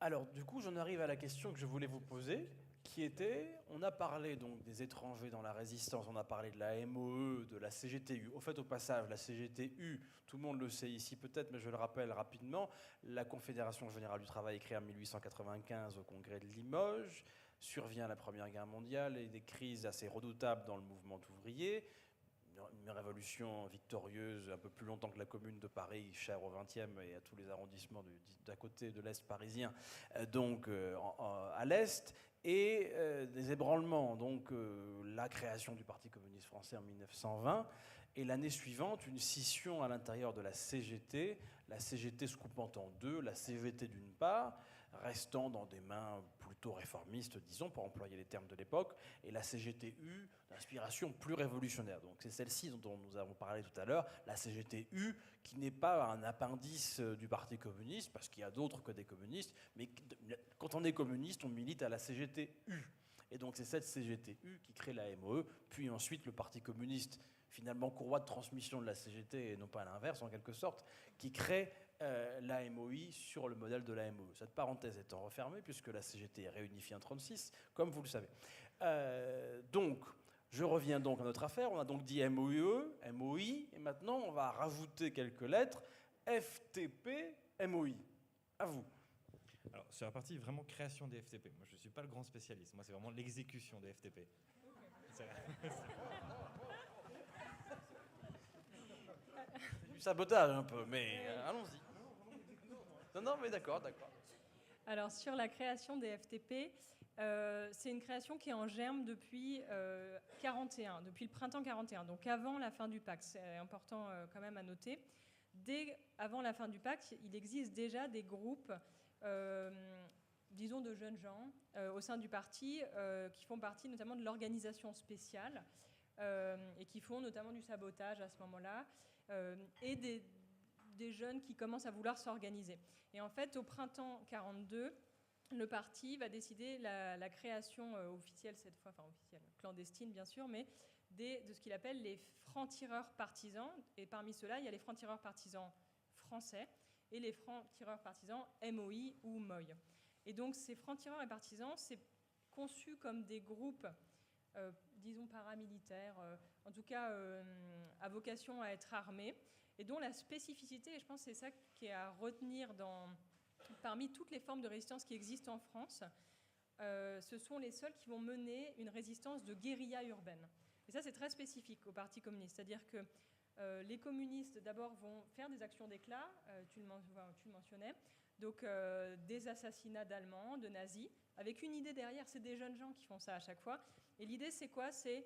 Alors, du coup, j'en arrive à la question que je voulais vous poser, qui était, on a parlé donc des étrangers dans la résistance, on a parlé de la MOE, de la CGTU. Au fait, au passage, la CGTU, tout le monde le sait ici peut-être, mais je le rappelle rapidement, la Confédération Générale du Travail est créée en 1895 au congrès de Limoges, survient la Première Guerre mondiale et des crises assez redoutables dans le mouvement ouvrier, une révolution victorieuse un peu plus longtemps que la Commune de Paris, chère au XXe et à tous les arrondissements d'à côté de l'Est parisien, donc à l'Est, et des ébranlements, donc la création du Parti communiste français en 1920, et l'année suivante, une scission à l'intérieur de la CGT se coupant en deux, la CVT d'une part, restant dans des mains plutôt réformistes, disons, pour employer les termes de l'époque, et la CGTU d'inspiration plus révolutionnaire. Donc c'est celle-ci dont nous avons parlé tout à l'heure, la CGTU, qui n'est pas un appendice du Parti communiste, parce qu'il y a d'autres que des communistes, mais quand on est communiste, on milite à la CGTU. Et donc c'est cette CGTU qui crée la MOE, puis ensuite le Parti communiste, finalement courroie de transmission de la CGT, et non pas à l'inverse en quelque sorte, qui crée la MOI sur le modèle de la MOE. Cette parenthèse étant refermée, puisque la CGT est réunifiée en 1936, comme vous le savez. Donc, je reviens donc à notre affaire. On a donc dit MOE, MOI, et maintenant on va rajouter quelques lettres. FTP, MOI. À vous. Alors, sur la partie vraiment création des FTP, moi je ne suis pas le grand spécialiste, moi c'est vraiment l'exécution des FTP. C'est du sabotage un peu, mais allons-y. Non, mais d'accord. Alors, sur la création des FTP, c'est une création qui est en germe depuis 41, depuis le printemps 41, donc avant la fin du pacte. C'est important quand même à noter. avant la fin du pacte, il existe déjà des groupes, disons de jeunes gens, au sein du parti, qui font partie notamment de l'organisation spéciale, et qui font notamment du sabotage à ce moment-là, et des jeunes qui commencent à vouloir s'organiser. Et en fait, au printemps 1942, le parti va décider la création officielle, cette fois, enfin officielle, clandestine bien sûr, mais de ce qu'il appelle les francs-tireurs partisans. Et parmi ceux-là, il y a les francs-tireurs partisans français et les francs-tireurs partisans MOI ou MOI. Et donc ces francs-tireurs et partisans, c'est conçu comme des groupes, disons paramilitaires, en tout cas à vocation à être armés, et dont la spécificité, et je pense que c'est ça qui est à retenir parmi toutes les formes de résistance qui existent en France, ce sont les seuls qui vont mener une résistance de guérilla urbaine. Et ça, c'est très spécifique au Parti communiste. C'est-à-dire que les communistes, d'abord, vont faire des actions d'éclat, tu le mentionnais, donc des assassinats d'Allemands, de nazis, avec une idée derrière, c'est des jeunes gens qui font ça à chaque fois. Et l'idée, c'est quoi? C'est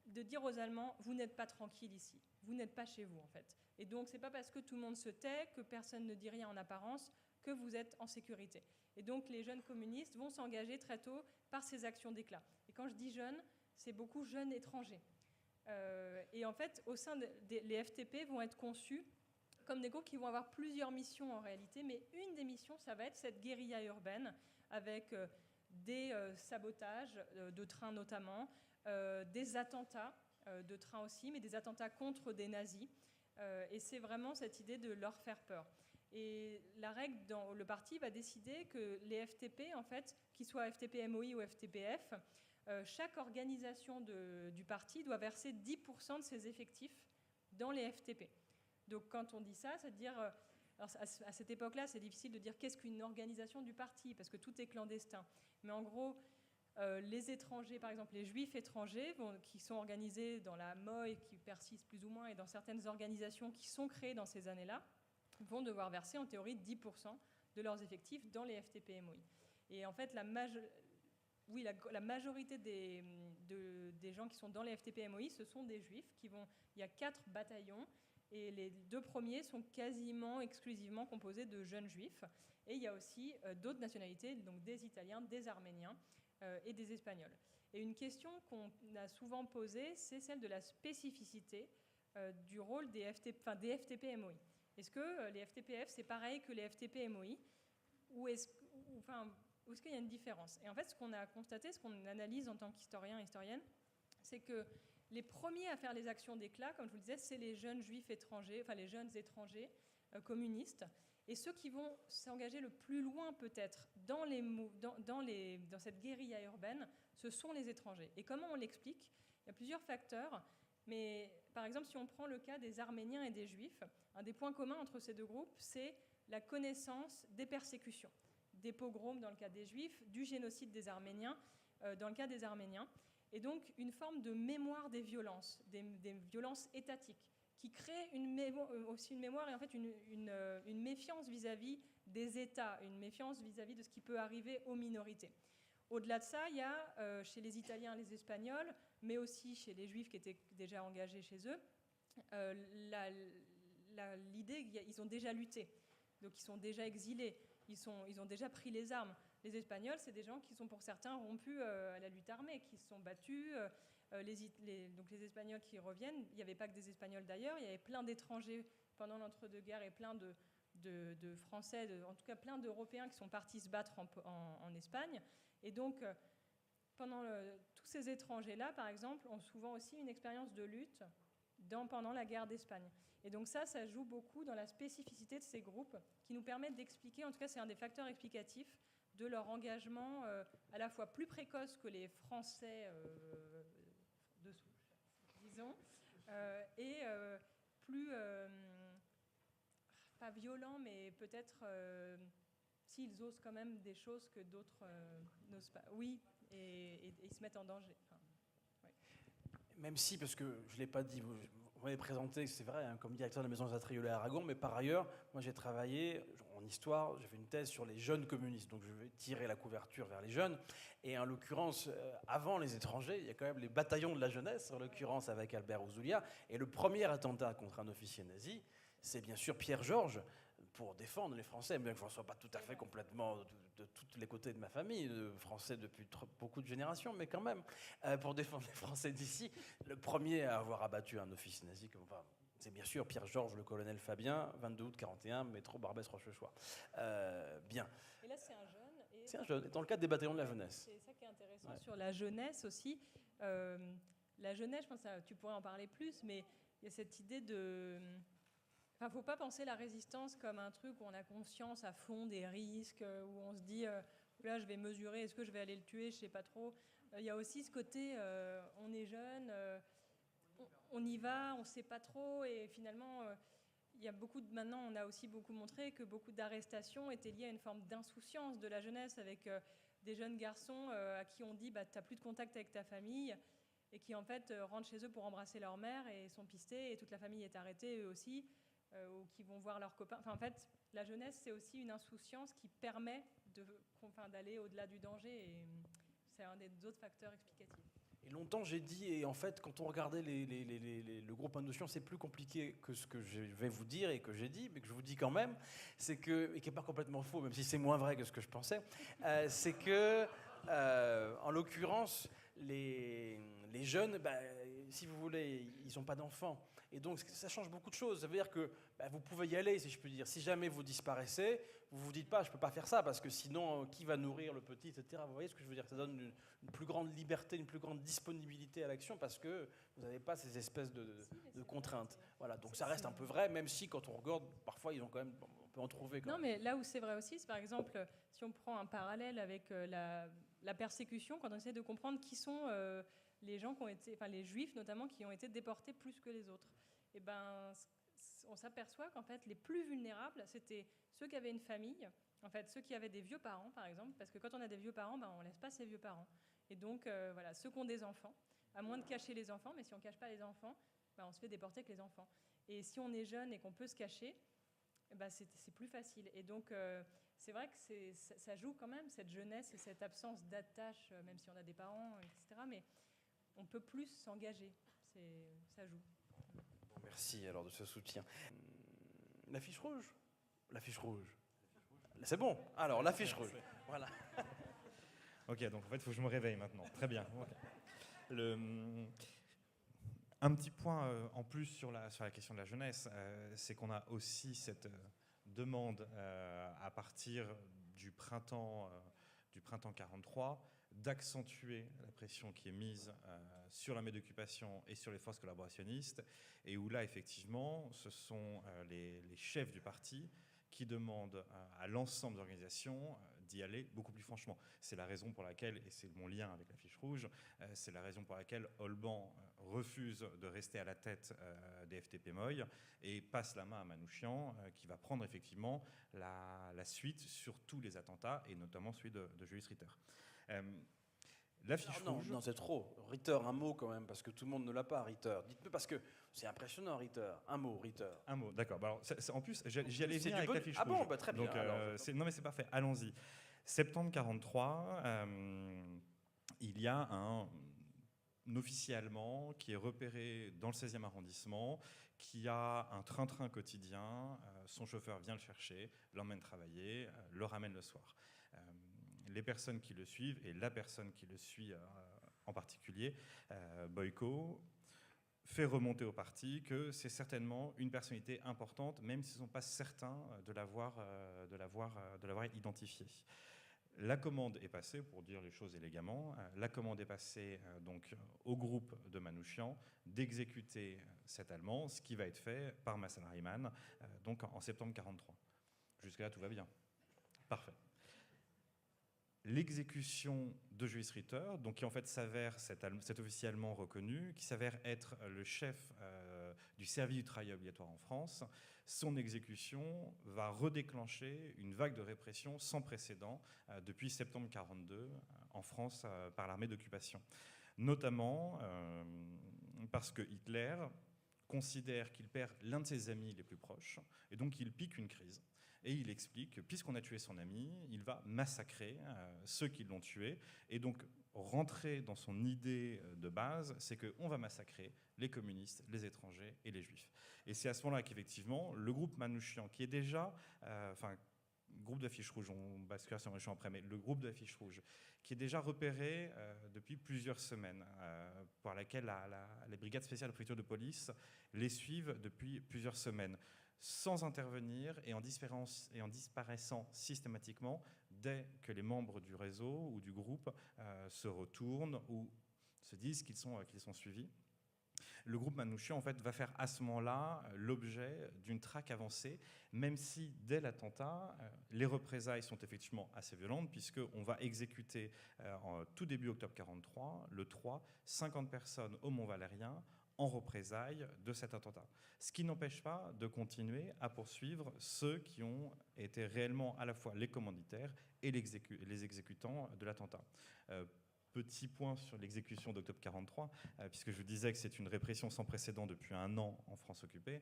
de dire aux Allemands, vous n'êtes pas tranquilles ici, vous n'êtes pas chez vous, en fait. Et donc, c'est pas parce que tout le monde se tait, que personne ne dit rien en apparence, que vous êtes en sécurité. Et donc, les jeunes communistes vont s'engager très tôt par ces actions d'éclat. Et quand je dis jeunes, c'est beaucoup jeunes étrangers. Et en fait, au sein les FTP vont être conçus comme des groupes qui vont avoir plusieurs missions en réalité, mais une des missions, ça va être cette guérilla urbaine avec des sabotages de trains notamment, des attentats de trains aussi, mais des attentats contre des nazis. Et c'est vraiment cette idée de leur faire peur. Et la règle dans le parti va décider que les FTP, en fait, qu'ils soient FTP-MOI ou FTPF, chaque organisation du parti doit verser 10% de ses effectifs dans les FTP. Donc quand on dit ça, c'est-à-dire... alors à cette époque-là, c'est difficile de dire qu'est-ce qu'une organisation du parti, parce que tout est clandestin. Mais en gros, les étrangers, par exemple les juifs étrangers, qui sont organisés dans la MOI, qui persistent plus ou moins, et dans certaines organisations qui sont créées dans ces années-là, vont devoir verser en théorie 10% de leurs effectifs dans les FTP-MOI. Et en fait, la majorité des gens qui sont dans les FTP-MOI, ce sont des juifs il y a 4 bataillons, et les 2 premiers sont quasiment exclusivement composés de jeunes juifs. Et il y a aussi d'autres nationalités, donc des Italiens, des Arméniens et des Espagnols. Et une question qu'on a souvent posée, c'est celle de la spécificité du rôle des FTP-MOI. Est-ce que les FTPF, c'est pareil que les FTP-MOI, ou est-ce qu'il y a une différence? Et en fait, ce qu'on a constaté, ce qu'on analyse en tant qu'historien, historienne, c'est que les premiers à faire les actions d'éclat, comme je vous le disais, c'est les jeunes juifs étrangers, enfin les jeunes étrangers communistes. Et ceux qui vont s'engager le plus loin peut-être dans cette guérilla urbaine, ce sont les étrangers. Et comment on l'explique? Il y a plusieurs facteurs. Mais par exemple, si on prend le cas des Arméniens et des Juifs, un des points communs entre ces deux groupes, c'est la connaissance des persécutions, des pogroms dans le cas des Juifs, du génocide des Arméniens dans le cas des Arméniens, et donc une forme de mémoire des violences étatiques, qui crée aussi une mémoire et en fait une méfiance vis-à-vis des États, une méfiance vis-à-vis de ce qui peut arriver aux minorités. Au-delà de ça, il y a chez les Italiens et les Espagnols, mais aussi chez les Juifs qui étaient déjà engagés chez eux, l'idée qu'ils ont déjà lutté, donc ils sont déjà exilés, ils ont déjà pris les armes. Les Espagnols, c'est des gens qui sont pour certains rompus à la lutte armée, qui se sont battus. Donc les Espagnols qui reviennent, il n'y avait pas que des Espagnols d'ailleurs, il y avait plein d'étrangers pendant l'entre-deux-guerres et plein de Français, en tout cas plein d'Européens qui sont partis se battre en Espagne. Et donc, tous ces étrangers-là, par exemple, ont souvent aussi une expérience de lutte pendant la guerre d'Espagne. Et donc ça joue beaucoup dans la spécificité de ces groupes qui nous permettent d'expliquer, en tout cas c'est un des facteurs explicatifs de leur engagement à la fois plus précoce que les Français de souche, disons, et plus, pas violent, mais peut-être... s'ils osent quand même des choses que d'autres n'osent pas. Oui, et ils se mettent en danger. Enfin, ouais. Même si, parce que je ne l'ai pas dit, vous m'avez présenté, c'est vrai, hein, comme directeur de la Maison Zatrioli à Aragon, mais par ailleurs, moi j'ai travaillé en histoire, j'ai fait une thèse sur les jeunes communistes, donc je vais tirer la couverture vers les jeunes. Et en l'occurrence, avant les étrangers, il y a quand même les bataillons de la jeunesse, en l'occurrence avec Albert Ouzoulia, et le premier attentat contre un officier nazi, c'est bien sûr Pierre Georges, pour défendre les Français, bien que je ne sois pas tout à fait complètement de tous les côtés de ma famille, français depuis beaucoup de générations, mais quand même, pour défendre les Français d'ici, le premier à avoir abattu un office nazi, enfin, c'est bien sûr Pierre Georges, le colonel Fabien, 22 août 41, métro Barbès-Rochechouart. Bien. Et là, c'est un jeune. C'est un jeune, dans le cadre des bataillons de la jeunesse. C'est ça qui est intéressant sur la jeunesse aussi. La jeunesse, je pense que tu pourrais en parler plus, mais il y a cette idée de... Enfin, faut pas penser la résistance comme un truc où on a conscience à fond des risques, où on se dit, là, je vais mesurer, est-ce que je vais aller le tuer, je sais pas trop. Il y a aussi ce côté, on est jeune, on y va, on sait pas trop, et finalement... Il y a maintenant, on a aussi beaucoup montré que beaucoup d'arrestations étaient liées à une forme d'insouciance de la jeunesse, avec des jeunes garçons à qui on dit t'as plus de contact avec ta famille, et qui en fait rentrent chez eux pour embrasser leur mère et sont pistés, et toute la famille est arrêtée eux aussi, ou qui vont voir leurs copains. Enfin, en fait, la jeunesse, c'est aussi une insouciance qui permet d'aller au-delà du danger, et c'est un des autres facteurs explicatifs. Et longtemps, j'ai dit, et en fait, quand on regardait le groupe Indocient, c'est plus compliqué que ce que je vais vous dire et que j'ai dit, mais que je vous dis quand même, c'est que, et qui n'est pas complètement faux, même si c'est moins vrai que ce que je pensais, c'est que, en l'occurrence, les jeunes, si vous voulez, ils n'ont pas d'enfants. Et donc, ça change beaucoup de choses. Ça veut dire que vous pouvez y aller, si je peux dire. Si jamais vous disparaissez, vous ne vous dites pas, je ne peux pas faire ça, parce que sinon, qui va nourrir le petit, etc. Vous voyez ce que je veux dire? Ça donne une plus grande liberté, une plus grande disponibilité à l'action, parce que vous n'avez pas ces espèces de contraintes. Voilà, donc ça reste un peu vrai, même si, quand on regarde, parfois, ils ont quand même... On peut en trouver quand même. Non, mais là où c'est vrai aussi, c'est par exemple, si on prend un parallèle avec la persécution, quand on essaie de comprendre qui sont... les gens qui ont été, enfin les juifs notamment, qui ont été déportés plus que les autres. Et on s'aperçoit qu'en fait les plus vulnérables, c'était ceux qui avaient une famille, en fait ceux qui avaient des vieux parents par exemple, parce que quand on a des vieux parents, on laisse pas ses vieux parents. Et donc voilà, ceux qui ont des enfants, à moins de cacher les enfants, mais si on cache pas les enfants, on se fait déporter que les enfants. Et si on est jeune et qu'on peut se cacher, c'est plus facile. Et donc c'est vrai que ça joue quand même cette jeunesse et cette absence d'attache, même si on a des parents, etc. Mais on peut plus s'engager, ça joue. Merci alors de ce soutien. La fiche rouge. La fiche rouge. C'est bon. Alors, la fiche rouge. Voilà. Ok, donc en fait, il faut que je me réveille maintenant. Très bien. Un petit point en plus sur la question de la jeunesse, c'est qu'on a aussi cette demande à partir du printemps 43 d'accentuer la pression qui est mise sur l'armée d'occupation et sur les forces collaborationnistes, et où là, effectivement, ce sont les chefs du parti qui demandent à l'ensemble des organisations d'y aller beaucoup plus franchement. C'est la raison pour laquelle, et c'est mon lien avec la fiche rouge, c'est la raison pour laquelle Olban refuse de rester à la tête des FTP-MOI et passe la main à Manouchian, qui va prendre effectivement la suite sur tous les attentats, et notamment celui de Julius Ritter. La fiche rouge... Non, c'est trop. Ritter, un mot quand même, parce que tout le monde ne l'a pas, Ritter. Dites-moi, parce que c'est impressionnant, Ritter. Un mot, Ritter. Un mot, d'accord. Alors, en plus, j'y allais venir avec la fiche rouge. Ah bon, très bien. Donc, non, mais c'est parfait. Allons-y. Septembre 43, il y a un officier allemand qui est repéré dans le 16e arrondissement, qui a un train-train quotidien. Son chauffeur vient le chercher, l'emmène travailler, le ramène le soir. Les personnes qui le suivent, et la personne qui le suit en particulier, Boyko, fait remonter au parti que c'est certainement une personnalité importante, même s'ils ne sont pas certains de l'avoir identifié. La commande est passée, pour dire les choses élégamment, la commande est passée donc au groupe de Manouchian d'exécuter cet Allemand, ce qui va être fait par Massan Reimann donc en septembre 43. Jusque-là, tout va bien. Parfait. L'exécution de Julius Ritter, donc qui en fait s'avère cet officier allemand reconnu, qui s'avère être le chef du service du travail obligatoire en France, son exécution va redéclencher une vague de répression sans précédent depuis septembre 1942 en France par l'armée d'occupation. Notamment parce que Hitler considère qu'il perd l'un de ses amis les plus proches, et donc il pique une crise. Et il explique que puisqu'on a tué son ami, il va massacrer ceux qui l'ont tué, et donc rentrer dans son idée de base, c'est qu'on va massacrer les communistes, les étrangers et les juifs. Et c'est à ce moment-là qu'effectivement, le groupe Manouchian, qui est déjà, groupe d'affiches rouges, on basculera sur Manouchian après, mais le groupe d'affiches rouges, qui est déjà repéré depuis plusieurs semaines, par laquelle les brigades spéciales de préfecture de police les suivent depuis plusieurs semaines, sans intervenir et en disparaissant systématiquement dès que les membres du réseau ou du groupe se retournent ou se disent qu'ils sont suivis. Le groupe Manouchian, en fait, va faire à ce moment-là l'objet d'une traque avancée, même si, dès l'attentat, les représailles sont effectivement assez violentes, puisqu'on va exécuter, en tout début octobre 1943, le 3, 50 personnes au Mont-Valérien, en représailles de cet attentat. Ce qui n'empêche pas de continuer à poursuivre ceux qui ont été réellement à la fois les commanditaires et les exécutants de l'attentat. Petit point sur l'exécution d'octobre 1943, puisque je vous disais que c'est une répression sans précédent depuis un an en France occupée.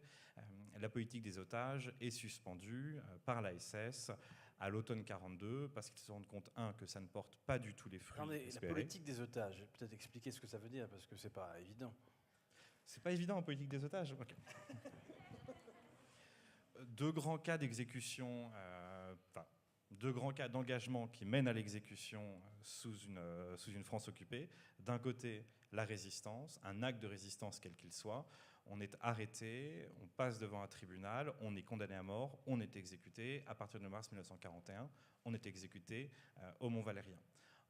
La politique des otages est suspendue par la SS à l'automne 1942, parce qu'ils se rendent compte, que ça ne porte pas du tout les fruits espérés. La politique des otages, peut-être expliquer ce que ça veut dire, parce que c'est pas évident. C'est pas évident en politique des otages. Okay. Deux grands cas d'exécution, deux grands cas d'engagement qui mènent à l'exécution sous une France occupée. D'un côté, la résistance, un acte de résistance quel qu'il soit. On est arrêté, on passe devant un tribunal, on est condamné à mort, on est exécuté. À partir de mars 1941, on est exécuté au Mont-Valérien.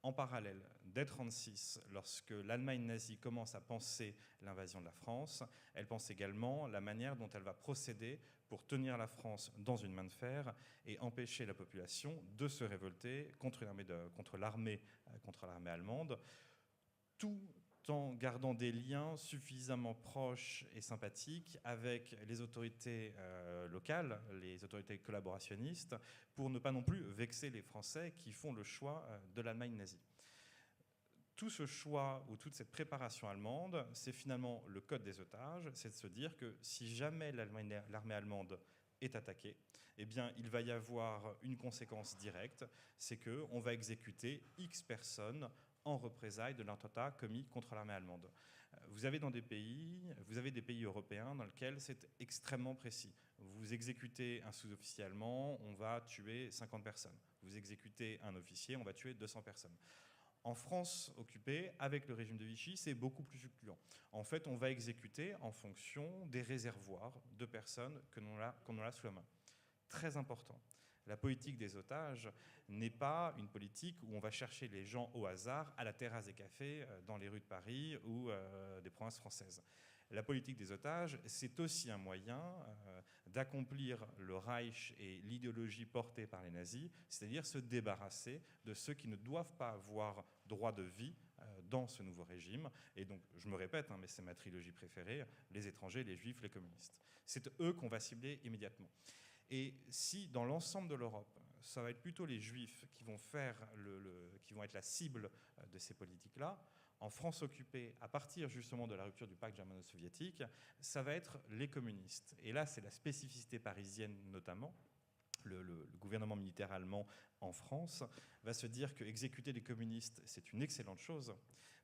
En parallèle, dès 1936, lorsque l'Allemagne nazie commence à penser l'invasion de la France, elle pense également la manière dont elle va procéder pour tenir la France dans une main de fer et empêcher la population de se révolter contre l'armée allemande, tout en gardant des liens suffisamment proches et sympathiques avec les autorités locales, les autorités collaborationnistes, pour ne pas non plus vexer les Français qui font le choix de l'Allemagne nazie. Tout ce choix ou toute cette préparation allemande, c'est finalement le code des otages, c'est de se dire que si jamais l'armée allemande est attaquée, eh bien, il va y avoir une conséquence directe, c'est qu'on va exécuter X personnes en représailles de l'attentat commis contre l'armée allemande. Vous avez des pays européens dans lesquels c'est extrêmement précis. Vous exécutez un sous-officier allemand, on va tuer 50 personnes. Vous exécutez un officier, on va tuer 200 personnes. En France occupée, avec le régime de Vichy, c'est beaucoup plus fluctuant. En fait, on va exécuter en fonction des réservoirs de personnes que l'on a sous la main. Très important. La politique des otages n'est pas une politique où on va chercher les gens au hasard à la terrasse des cafés dans les rues de Paris ou des provinces françaises. La politique des otages, c'est aussi un moyen d'accomplir le Reich et l'idéologie portée par les nazis, c'est-à-dire se débarrasser de ceux qui ne doivent pas avoir droit de vie dans ce nouveau régime. Et donc, je me répète, mais c'est ma trilogie préférée, les étrangers, les juifs, les communistes. C'est eux qu'on va cibler immédiatement. Et si, dans l'ensemble de l'Europe, ça va être plutôt les juifs qui vont être la cible de ces politiques-là, en France occupée, à partir justement de la rupture du pacte germano-soviétique, ça va être les communistes. Et là, c'est la spécificité parisienne notamment. Le gouvernement militaire allemand en France va se dire que exécuter des communistes, c'est une excellente chose,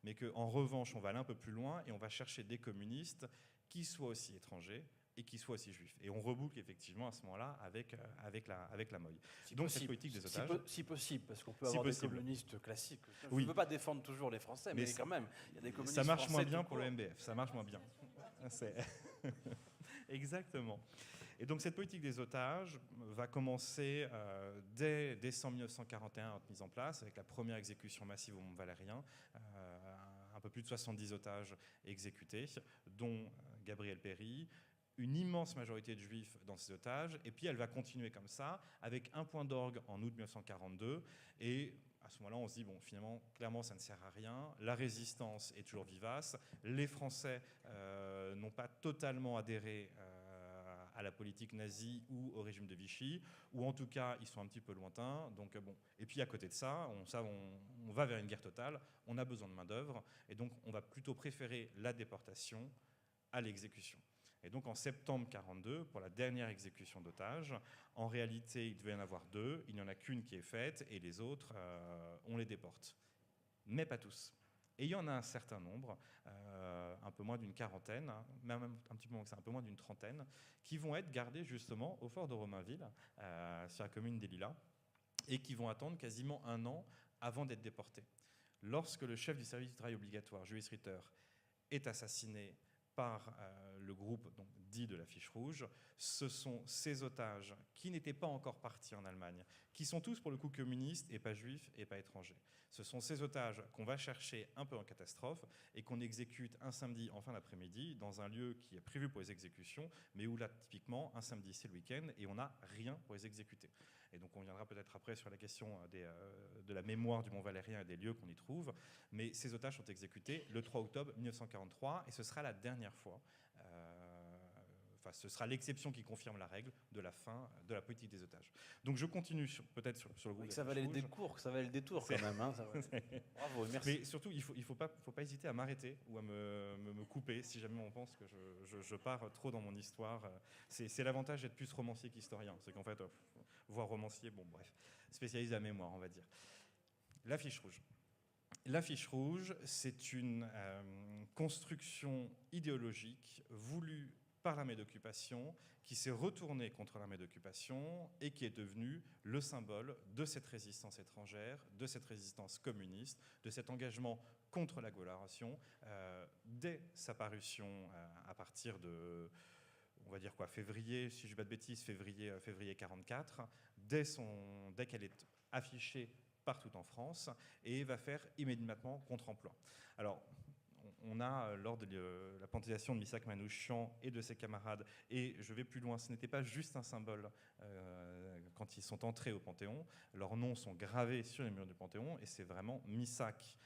mais qu'en revanche, on va aller un peu plus loin et on va chercher des communistes qui soient aussi étrangers et qui soient aussi juifs. Et on reboucle effectivement à ce moment-là avec la MOI. Donc cette politique des otages... Si possible, parce qu'on peut avoir des communistes classiques. Je ne veux pas défendre toujours les Français, mais quand même, il y a des communistes ça marche moins bien pour le MBF, ça marche moins bien. Exactement. Et donc cette politique des otages va commencer dès décembre 1941 à être mise en place, avec la première exécution massive au Mont-Valérien, un peu plus de 70 otages exécutés, dont Gabriel Péry, une immense majorité de juifs dans ces otages, et puis elle va continuer comme ça, avec un point d'orgue en août 1942, et à ce moment-là, on se dit, bon, finalement, clairement, ça ne sert à rien, la résistance est toujours vivace, les Français n'ont pas totalement adhéré à la politique nazie ou au régime de Vichy, ou en tout cas, ils sont un petit peu lointains, donc bon. Et puis à côté de ça, on va vers une guerre totale, on a besoin de main-d'œuvre, et donc on va plutôt préférer la déportation à l'exécution. Et donc en septembre 1942, pour la dernière exécution d'otages, en réalité, il devait y en avoir 2, il n'y en a qu'une qui est faite, et les autres, on les déporte. mais pas tous. Et il y en a un certain nombre, un peu moins d'une quarantaine, hein, même un petit peu moins que ça, un peu moins d'une trentaine, qui vont être gardés justement au fort de Romainville, sur la commune des Lilas, et qui vont attendre quasiment 1 an avant d'être déportés. Lorsque le chef du service du travail obligatoire, Julius Ritter, est assassiné par le groupe donc, dit de la Fiche Rouge, ce sont ces otages qui n'étaient pas encore partis en Allemagne, qui sont tous pour le coup communistes et pas juifs et pas étrangers. Ce sont ces otages qu'on va chercher un peu en catastrophe et qu'on exécute un samedi en fin d'après-midi dans un lieu qui est prévu pour les exécutions, mais où là, typiquement, un samedi, c'est le week-end et on n'a rien pour les exécuter. Et donc on viendra peut-être après sur la question de la mémoire du Mont Valérien et des lieux qu'on y trouve, mais ces otages sont exécutés le 3 octobre 1943 et ce sera la dernière fois, ce sera l'exception qui confirme la règle de la fin de la politique des otages. Donc je continue peut-être sur le groupe. Ça valait le détour quand même. Hein, bravo, merci. Mais surtout, il faut pas hésiter à m'arrêter ou à me couper si jamais on pense que je pars trop dans mon histoire. C'est l'avantage d'être plus romancier qu'historien. C'est qu'en fait, voire romancier, bon bref, spécialiste à la mémoire, on va dire. La Fiche Rouge. La Fiche Rouge, c'est une construction idéologique voulue par l'armée d'occupation, qui s'est retournée contre l'armée d'occupation et qui est devenue le symbole de cette résistance étrangère, de cette résistance communiste, de cet engagement contre la coloration, dès sa parution à partir de, on va dire quoi, février, si je ne dis pas de bêtises, février 1944, dès qu'elle est affichée partout en France, et va faire immédiatement contre-emploi. Alors, on a, lors de la panthéisation de Missak Manouchian et de ses camarades, et je vais plus loin, ce n'était pas juste un symbole quand ils sont entrés au Panthéon, leurs noms sont gravés sur les murs du Panthéon, et c'est vraiment Missak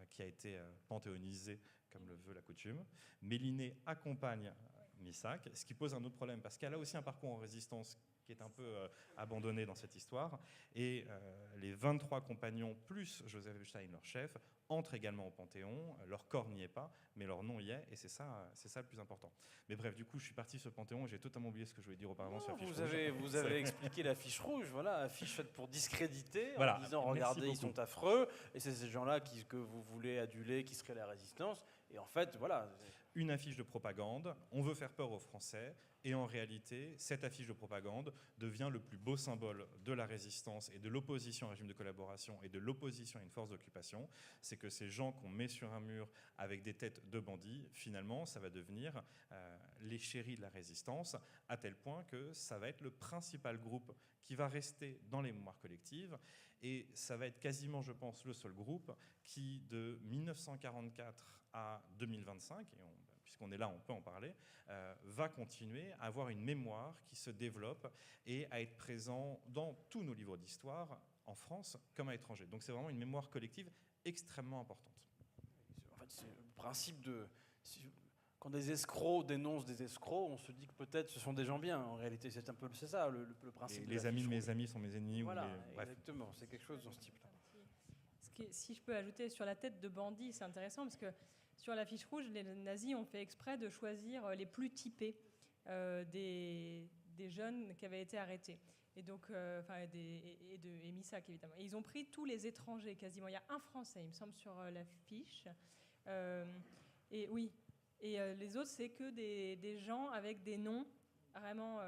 qui a été panthéonisé, comme le veut la coutume. Méliné accompagne Missak, ce qui pose un autre problème, parce qu'elle a aussi un parcours en résistance qui est un peu abandonné dans cette histoire, et les 23 compagnons, plus Joseph Epstein, leur chef, entrent également au Panthéon. Leur corps n'y est pas, mais leur nom y est, et c'est ça le plus important. Mais bref, du coup, je suis parti sur le Panthéon et j'ai totalement oublié ce que je voulais dire auparavant sur la Fiche Rouge. Vous avez expliqué la Fiche Rouge, voilà, affiche faite pour discréditer, voilà, en disant regardez, ils sont affreux, et c'est ces gens-là que vous voulez aduler, qui seraient la résistance, et en fait, voilà. Une affiche de propagande, on veut faire peur aux Français, et en réalité, cette affiche de propagande devient le plus beau symbole de la résistance et de l'opposition au régime de collaboration et de l'opposition à une force d'occupation. C'est que ces gens qu'on met sur un mur avec des têtes de bandits, finalement, ça va devenir les chéris de la résistance, à tel point que ça va être le principal groupe qui va rester dans les mémoires collectives, et ça va être quasiment, je pense, le seul groupe qui, de 1944 à 2025, et puisqu'on est là, on peut en parler, va continuer à avoir une mémoire qui se développe et à être présent dans tous nos livres d'histoire, en France comme à l'étranger. Donc c'est vraiment une mémoire collective extrêmement importante. En fait, c'est le principe de... Quand des escrocs dénoncent des escrocs, on se dit que peut-être ce sont des gens bien. En réalité, c'est ça le principe. Les amis de mes amis sont mes ennemis. Voilà, bref. exactement, c'est quelque chose dans ce type-là. Si je peux ajouter sur la tête de bandit, c'est intéressant parce que sur la Fiche Rouge, les nazis ont fait exprès de choisir les plus typés des jeunes qui avaient été arrêtés. Et donc, et Missak, évidemment. Et ils ont pris tous les étrangers, quasiment. Il y a un Français, il me semble, sur la fiche. Et oui. Et les autres, c'est que des gens avec des noms vraiment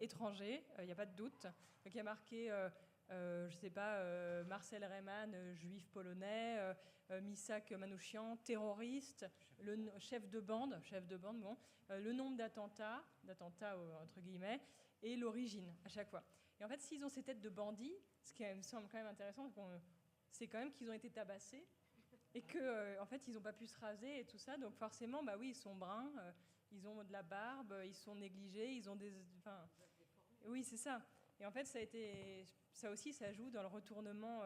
étrangers, il n'y a pas de doute. Donc, il y a marqué, je ne sais pas, Marcel Reymann, juif polonais, Missak Manouchian, terroriste, le chef de bande, bon, le nombre d'attentats entre guillemets, et l'origine à chaque fois. Et en fait, s'ils ont ces têtes de bandits, ce qui me semble quand même intéressant, c'est quand même qu'ils ont été tabassés et que en fait, ils n'ont pas pu se raser et tout ça. Donc forcément, bah oui, ils sont bruns, ils ont de la barbe, ils sont négligés, ils ont oui, c'est ça. Et en fait, ça aussi, ça joue dans le retournement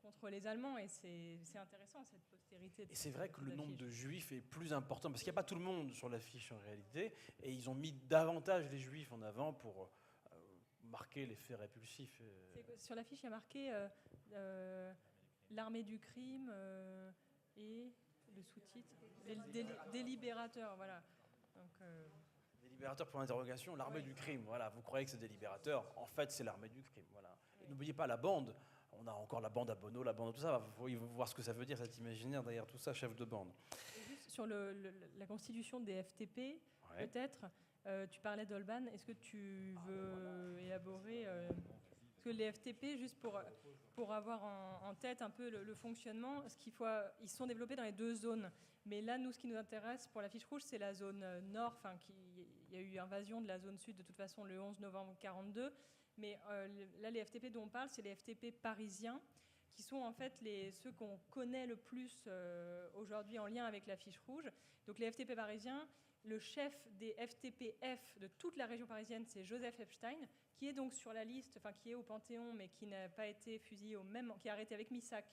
contre les Allemands, et c'est intéressant, cette postérité. Et c'est vrai que le nombre de juifs est plus important, parce qu'il n'y a pas tout le monde sur l'affiche en réalité, et ils ont mis davantage les juifs en avant pour marquer les faits répulsifs. Sur l'affiche, il y a marqué l'armée du crime et le sous-titre des libérateurs, voilà. Donc, des libérateurs pour l'interrogation, l'armée du crime, voilà. Vous croyez que c'est des libérateurs, en fait c'est l'armée du crime, voilà. N'oubliez pas la bande. On a encore la bande à Bono, la bande à tout ça. Il faut voir ce que ça veut dire, cet imaginaire derrière tout ça, chef de bande. Et juste sur la constitution des FTP, Ouais. peut-être, tu parlais d'Olban, est-ce que tu veux élaborer parce que les FTP, juste pour avoir en tête un peu le fonctionnement, ils sont développés dans les 2 zones. Mais là, nous, ce qui nous intéresse pour la fiche rouge, c'est la zone nord. Enfin, il y a eu invasion de la zone sud, de toute façon, le 11 novembre 1942. Mais là, les FTP dont on parle, c'est les FTP parisiens, qui sont en fait ceux qu'on connaît le plus aujourd'hui en lien avec la fiche rouge. Donc les FTP parisiens, le chef des FTP-F de toute la région parisienne, c'est Joseph Epstein, qui est donc sur la liste, enfin qui est au Panthéon, mais qui n'a pas été fusillé qui est arrêté avec Missac,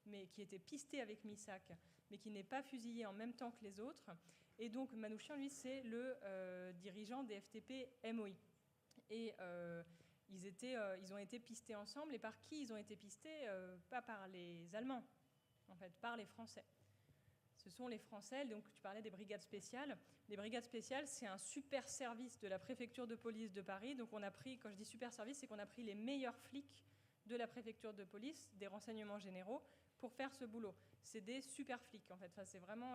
mais qui était pisté avec Missac, mais qui n'est pas fusillé en même temps que les autres. Et donc Manouchian, lui, c'est le dirigeant des FTP-MOI. Et ils ont été pistés ensemble. Et par qui ils ont été pistés? Pas par les Allemands, en fait, par les Français. Ce sont les Français, donc tu parlais des brigades spéciales. Les brigades spéciales, c'est un super service de la préfecture de police de Paris. Donc on a pris, quand je dis super service, c'est qu'on a pris les meilleurs flics de la préfecture de police, des renseignements généraux, pour faire ce boulot. C'est des super flics, en fait. Enfin, c'est vraiment,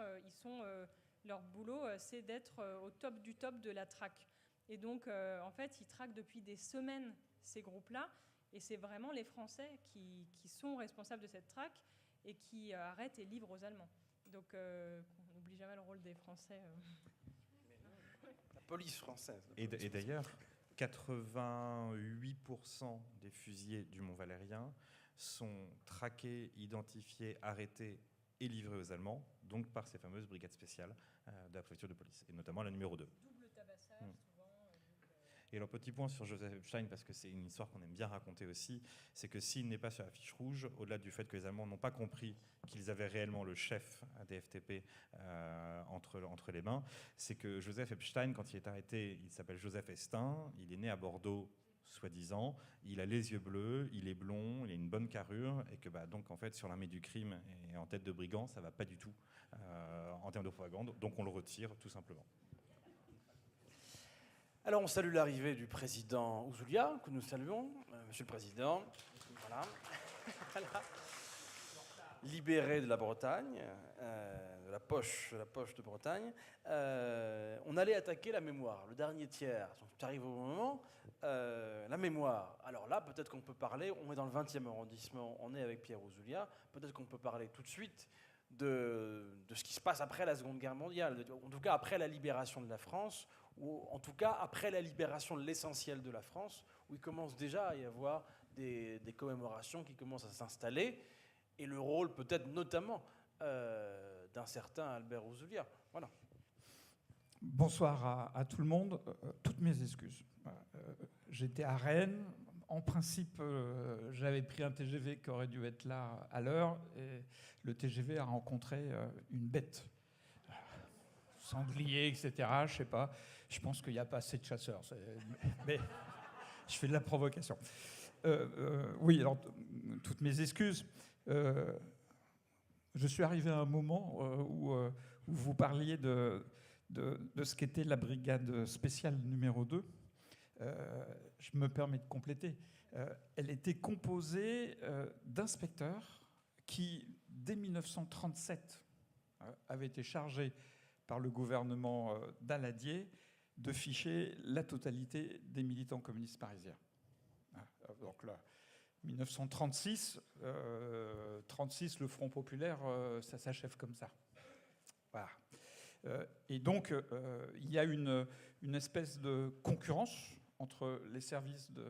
leur boulot, c'est d'être au top du top de la traque. Et donc, en fait, ils traquent depuis des semaines ces groupes-là. Et c'est vraiment les Français qui sont responsables de cette traque et qui arrêtent et livrent aux Allemands. Donc, on n'oublie jamais le rôle des Français. La police française. Et d'ailleurs, 88% des fusillés du Mont Valérien sont traqués, identifiés, arrêtés et livrés aux Allemands, donc par ces fameuses brigades spéciales de la préfecture de police, et notamment la numéro 2. Double tabassage, souvent. Et alors, petit point sur Joseph Epstein, parce que c'est une histoire qu'on aime bien raconter aussi, c'est que s'il n'est pas sur la fiche rouge, au-delà du fait que les Allemands n'ont pas compris qu'ils avaient réellement le chef des FTP entre les mains, c'est que Joseph Epstein, quand il est arrêté, il s'appelle Joseph Estin, il est né à Bordeaux, soi-disant, il a les yeux bleus, il est blond, il a une bonne carrure, et que donc en fait sur l'armée du crime et en tête de brigand, ça va pas du tout en termes de propagande, donc on le retire tout simplement. Alors, on salue l'arrivée du président Ouzoulia, que nous saluons. Monsieur le Président, voilà. Voilà. Libéré de la Bretagne, de la poche de Bretagne. On allait attaquer la mémoire, le dernier tiers. Donc, tu arrives au bon moment. La mémoire. Alors là, peut-être qu'on peut parler, on est dans le 20e arrondissement, on est avec Pierre Ouzoulia, peut-être qu'on peut parler tout de suite de ce qui se passe après la Seconde Guerre mondiale, en tout cas après la libération de la France, ou en tout cas après la libération de l'essentiel de la France, où il commence déjà à y avoir des commémorations qui commencent à s'installer, et le rôle peut-être notamment d'un certain Albert Ouzoulia. Voilà. Bonsoir à tout le monde. Toutes mes excuses. J'étais à Rennes. En principe, j'avais pris un TGV qui aurait dû être là à l'heure, et le TGV a rencontré une bête. Sanglier, etc. Je sais pas. Je pense qu'il n'y a pas assez de chasseurs. Mais je fais de la provocation. Oui, alors, toutes mes excuses. Je suis arrivé à un moment où vous parliez de ce qu'était la brigade spéciale numéro 2. Je me permets de compléter. Elle était composée d'inspecteurs qui, dès 1937, avaient été chargés par le gouvernement Daladier de ficher la totalité des militants communistes parisiens. Donc là, 1936, 36, le Front populaire, ça s'achève comme ça. Voilà. Et donc, il y a une espèce de concurrence entre les services de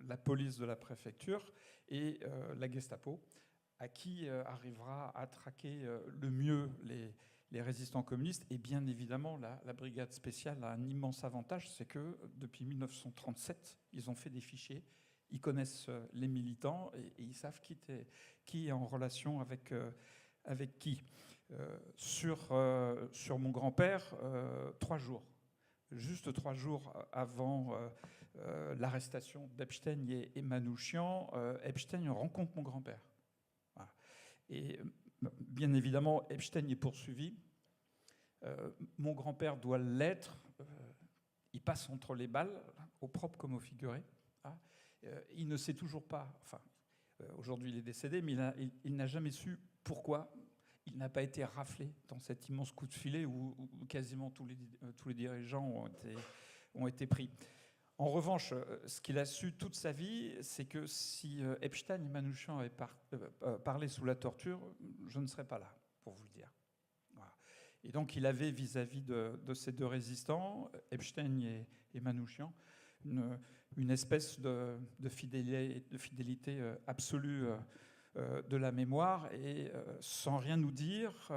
la police de la préfecture et la Gestapo, à qui arrivera à traquer le mieux les résistants communistes. Et bien évidemment, la brigade spéciale a un immense avantage, c'est que depuis 1937, ils ont fait des fichiers, ils connaissent les militants et ils savent qui est en relation avec qui. Sur mon grand-père, 3 jours. Juste 3 jours avant l'arrestation d'Epstein et Manouchian, Epstein rencontre mon grand-père. Voilà. Et bien évidemment, Epstein est poursuivi. Mon grand-père doit l'être. Il passe entre les balles, au propre comme au figuré. Il ne sait toujours pas. Enfin, Aujourd'hui, il est décédé, mais il n'a jamais su pourquoi il n'a pas été raflé dans cet immense coup de filet où quasiment tous les dirigeants ont été pris. En revanche, ce qu'il a su toute sa vie, c'est que si Epstein et Manouchian avaient parlé sous la torture, je ne serais pas là, pour vous le dire. Voilà. Et donc, il avait vis-à-vis de ces deux résistants, Epstein et Manouchian, une espèce de fidélité absolue de la mémoire. Et sans rien nous dire,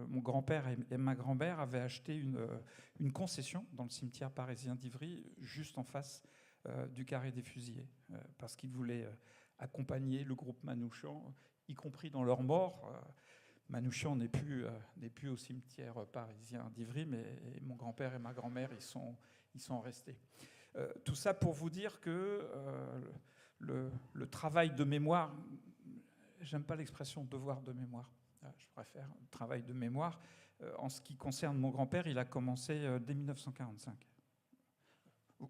mon grand-père et ma grand-mère avaient acheté une concession dans le cimetière parisien d'Ivry, juste en face du carré des fusillés, parce qu'ils voulaient accompagner le groupe Manouchian, y compris dans leur mort. Manouchian n'est plus au cimetière parisien d'Ivry, mais mon grand-père et ma grand-mère y sont restés. Tout ça pour vous dire que le travail de mémoire, j'aime pas l'expression devoir de mémoire, je préfère travail de mémoire. En ce qui concerne mon grand-père, il a commencé dès 1945,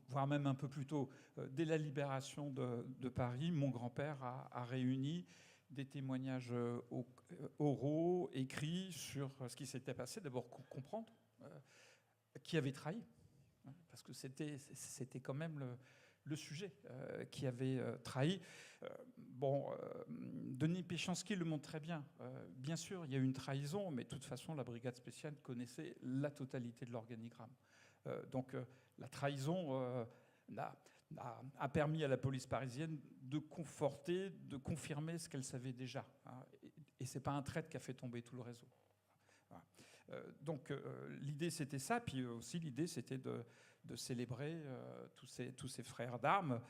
voire même un peu plus tôt. Dès la libération de Paris, mon grand-père a réuni des témoignages oraux, écrits sur ce qui s'était passé. D'abord, comprendre qui avait trahi, parce que c'était quand même le sujet qui avait trahi. Denis Péchanski le montre très bien. Bien sûr, il y a eu une trahison, mais de toute façon, la brigade spéciale connaissait la totalité de l'organigramme. Donc, la trahison a permis à la police parisienne de conforter, de confirmer ce qu'elle savait déjà. Et ce n'est pas un traître qui a fait tomber tout le réseau. Voilà. Donc, l'idée, c'était ça. Puis aussi, l'idée, c'était de célébrer tous ces frères d'armes,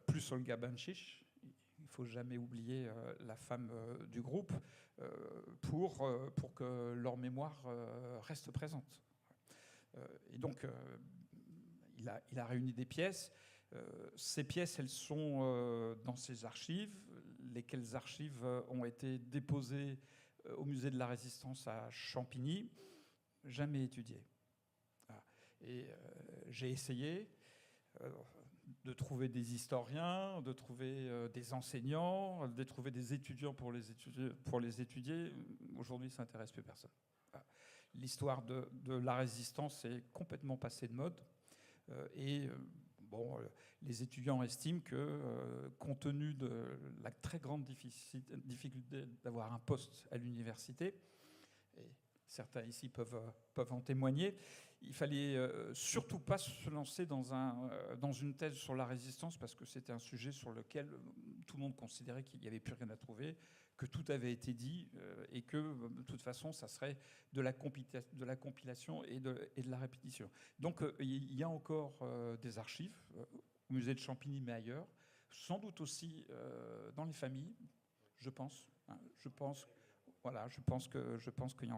plus Olga Bancic. Il ne faut jamais oublier la femme du groupe pour que leur mémoire reste présente. Et donc, il a réuni des pièces. Ces pièces, elles sont dans ses archives, lesquelles archives ont été déposées au musée de la Résistance à Champigny, jamais étudiées. Et j'ai essayé de trouver des historiens, de trouver des enseignants, de trouver des étudiants pour les étudier. Aujourd'hui, ça n'intéresse plus personne. L'histoire de la Résistance est complètement passée de mode. Les étudiants estiment que, compte tenu de la très grande difficulté d'avoir un poste à l'université, et certains ici peuvent en témoigner, il fallait surtout pas se lancer dans une thèse sur la résistance, parce que c'était un sujet sur lequel tout le monde considérait qu'il n'y avait plus rien à trouver, que tout avait été dit, et que de toute façon, ça serait de la compilation et de la répétition. Donc il y a encore des archives au musée de Champigny, mais ailleurs, sans doute aussi dans les familles, je pense. Voilà, je pense qu'il y a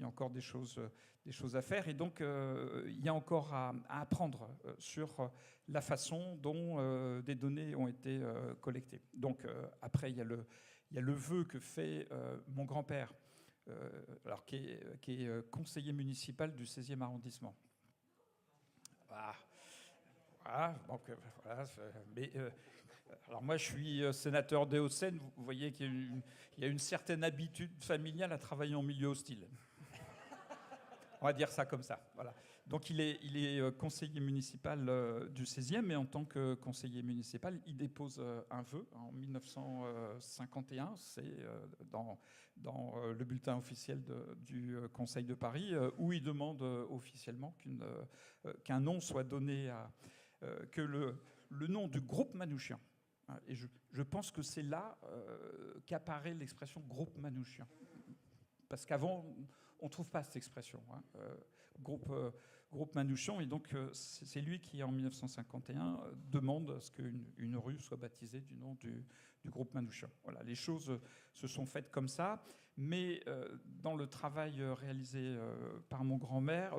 encore des choses à faire. Et donc, il y a encore à apprendre sur la façon dont des données ont été collectées. Donc, après, il y a le vœu que fait mon grand-père, qui est conseiller municipal du 16e arrondissement. Voilà, donc, voilà, mais... Alors moi, je suis sénateur des Hauts-de-Seine. Vous voyez qu'il y a une certaine habitude familiale à travailler en milieu hostile. On va dire ça comme ça. Voilà. Donc il est conseiller municipal du 16e, et en tant que conseiller municipal, il dépose un vœu en 1951. C'est dans le bulletin officiel du Conseil de Paris, où il demande officiellement qu'un nom soit donné que le nom du groupe Manouchian. Et je pense que c'est là qu'apparaît l'expression groupe Manouchian. Parce qu'avant, on ne trouve pas cette expression, groupe Manouchian. Et donc, c'est lui qui, en 1951, demande à ce qu'une rue soit baptisée du nom du groupe Manouchian. Voilà, les choses se sont faites comme ça. Mais dans le travail réalisé par mon grand-père,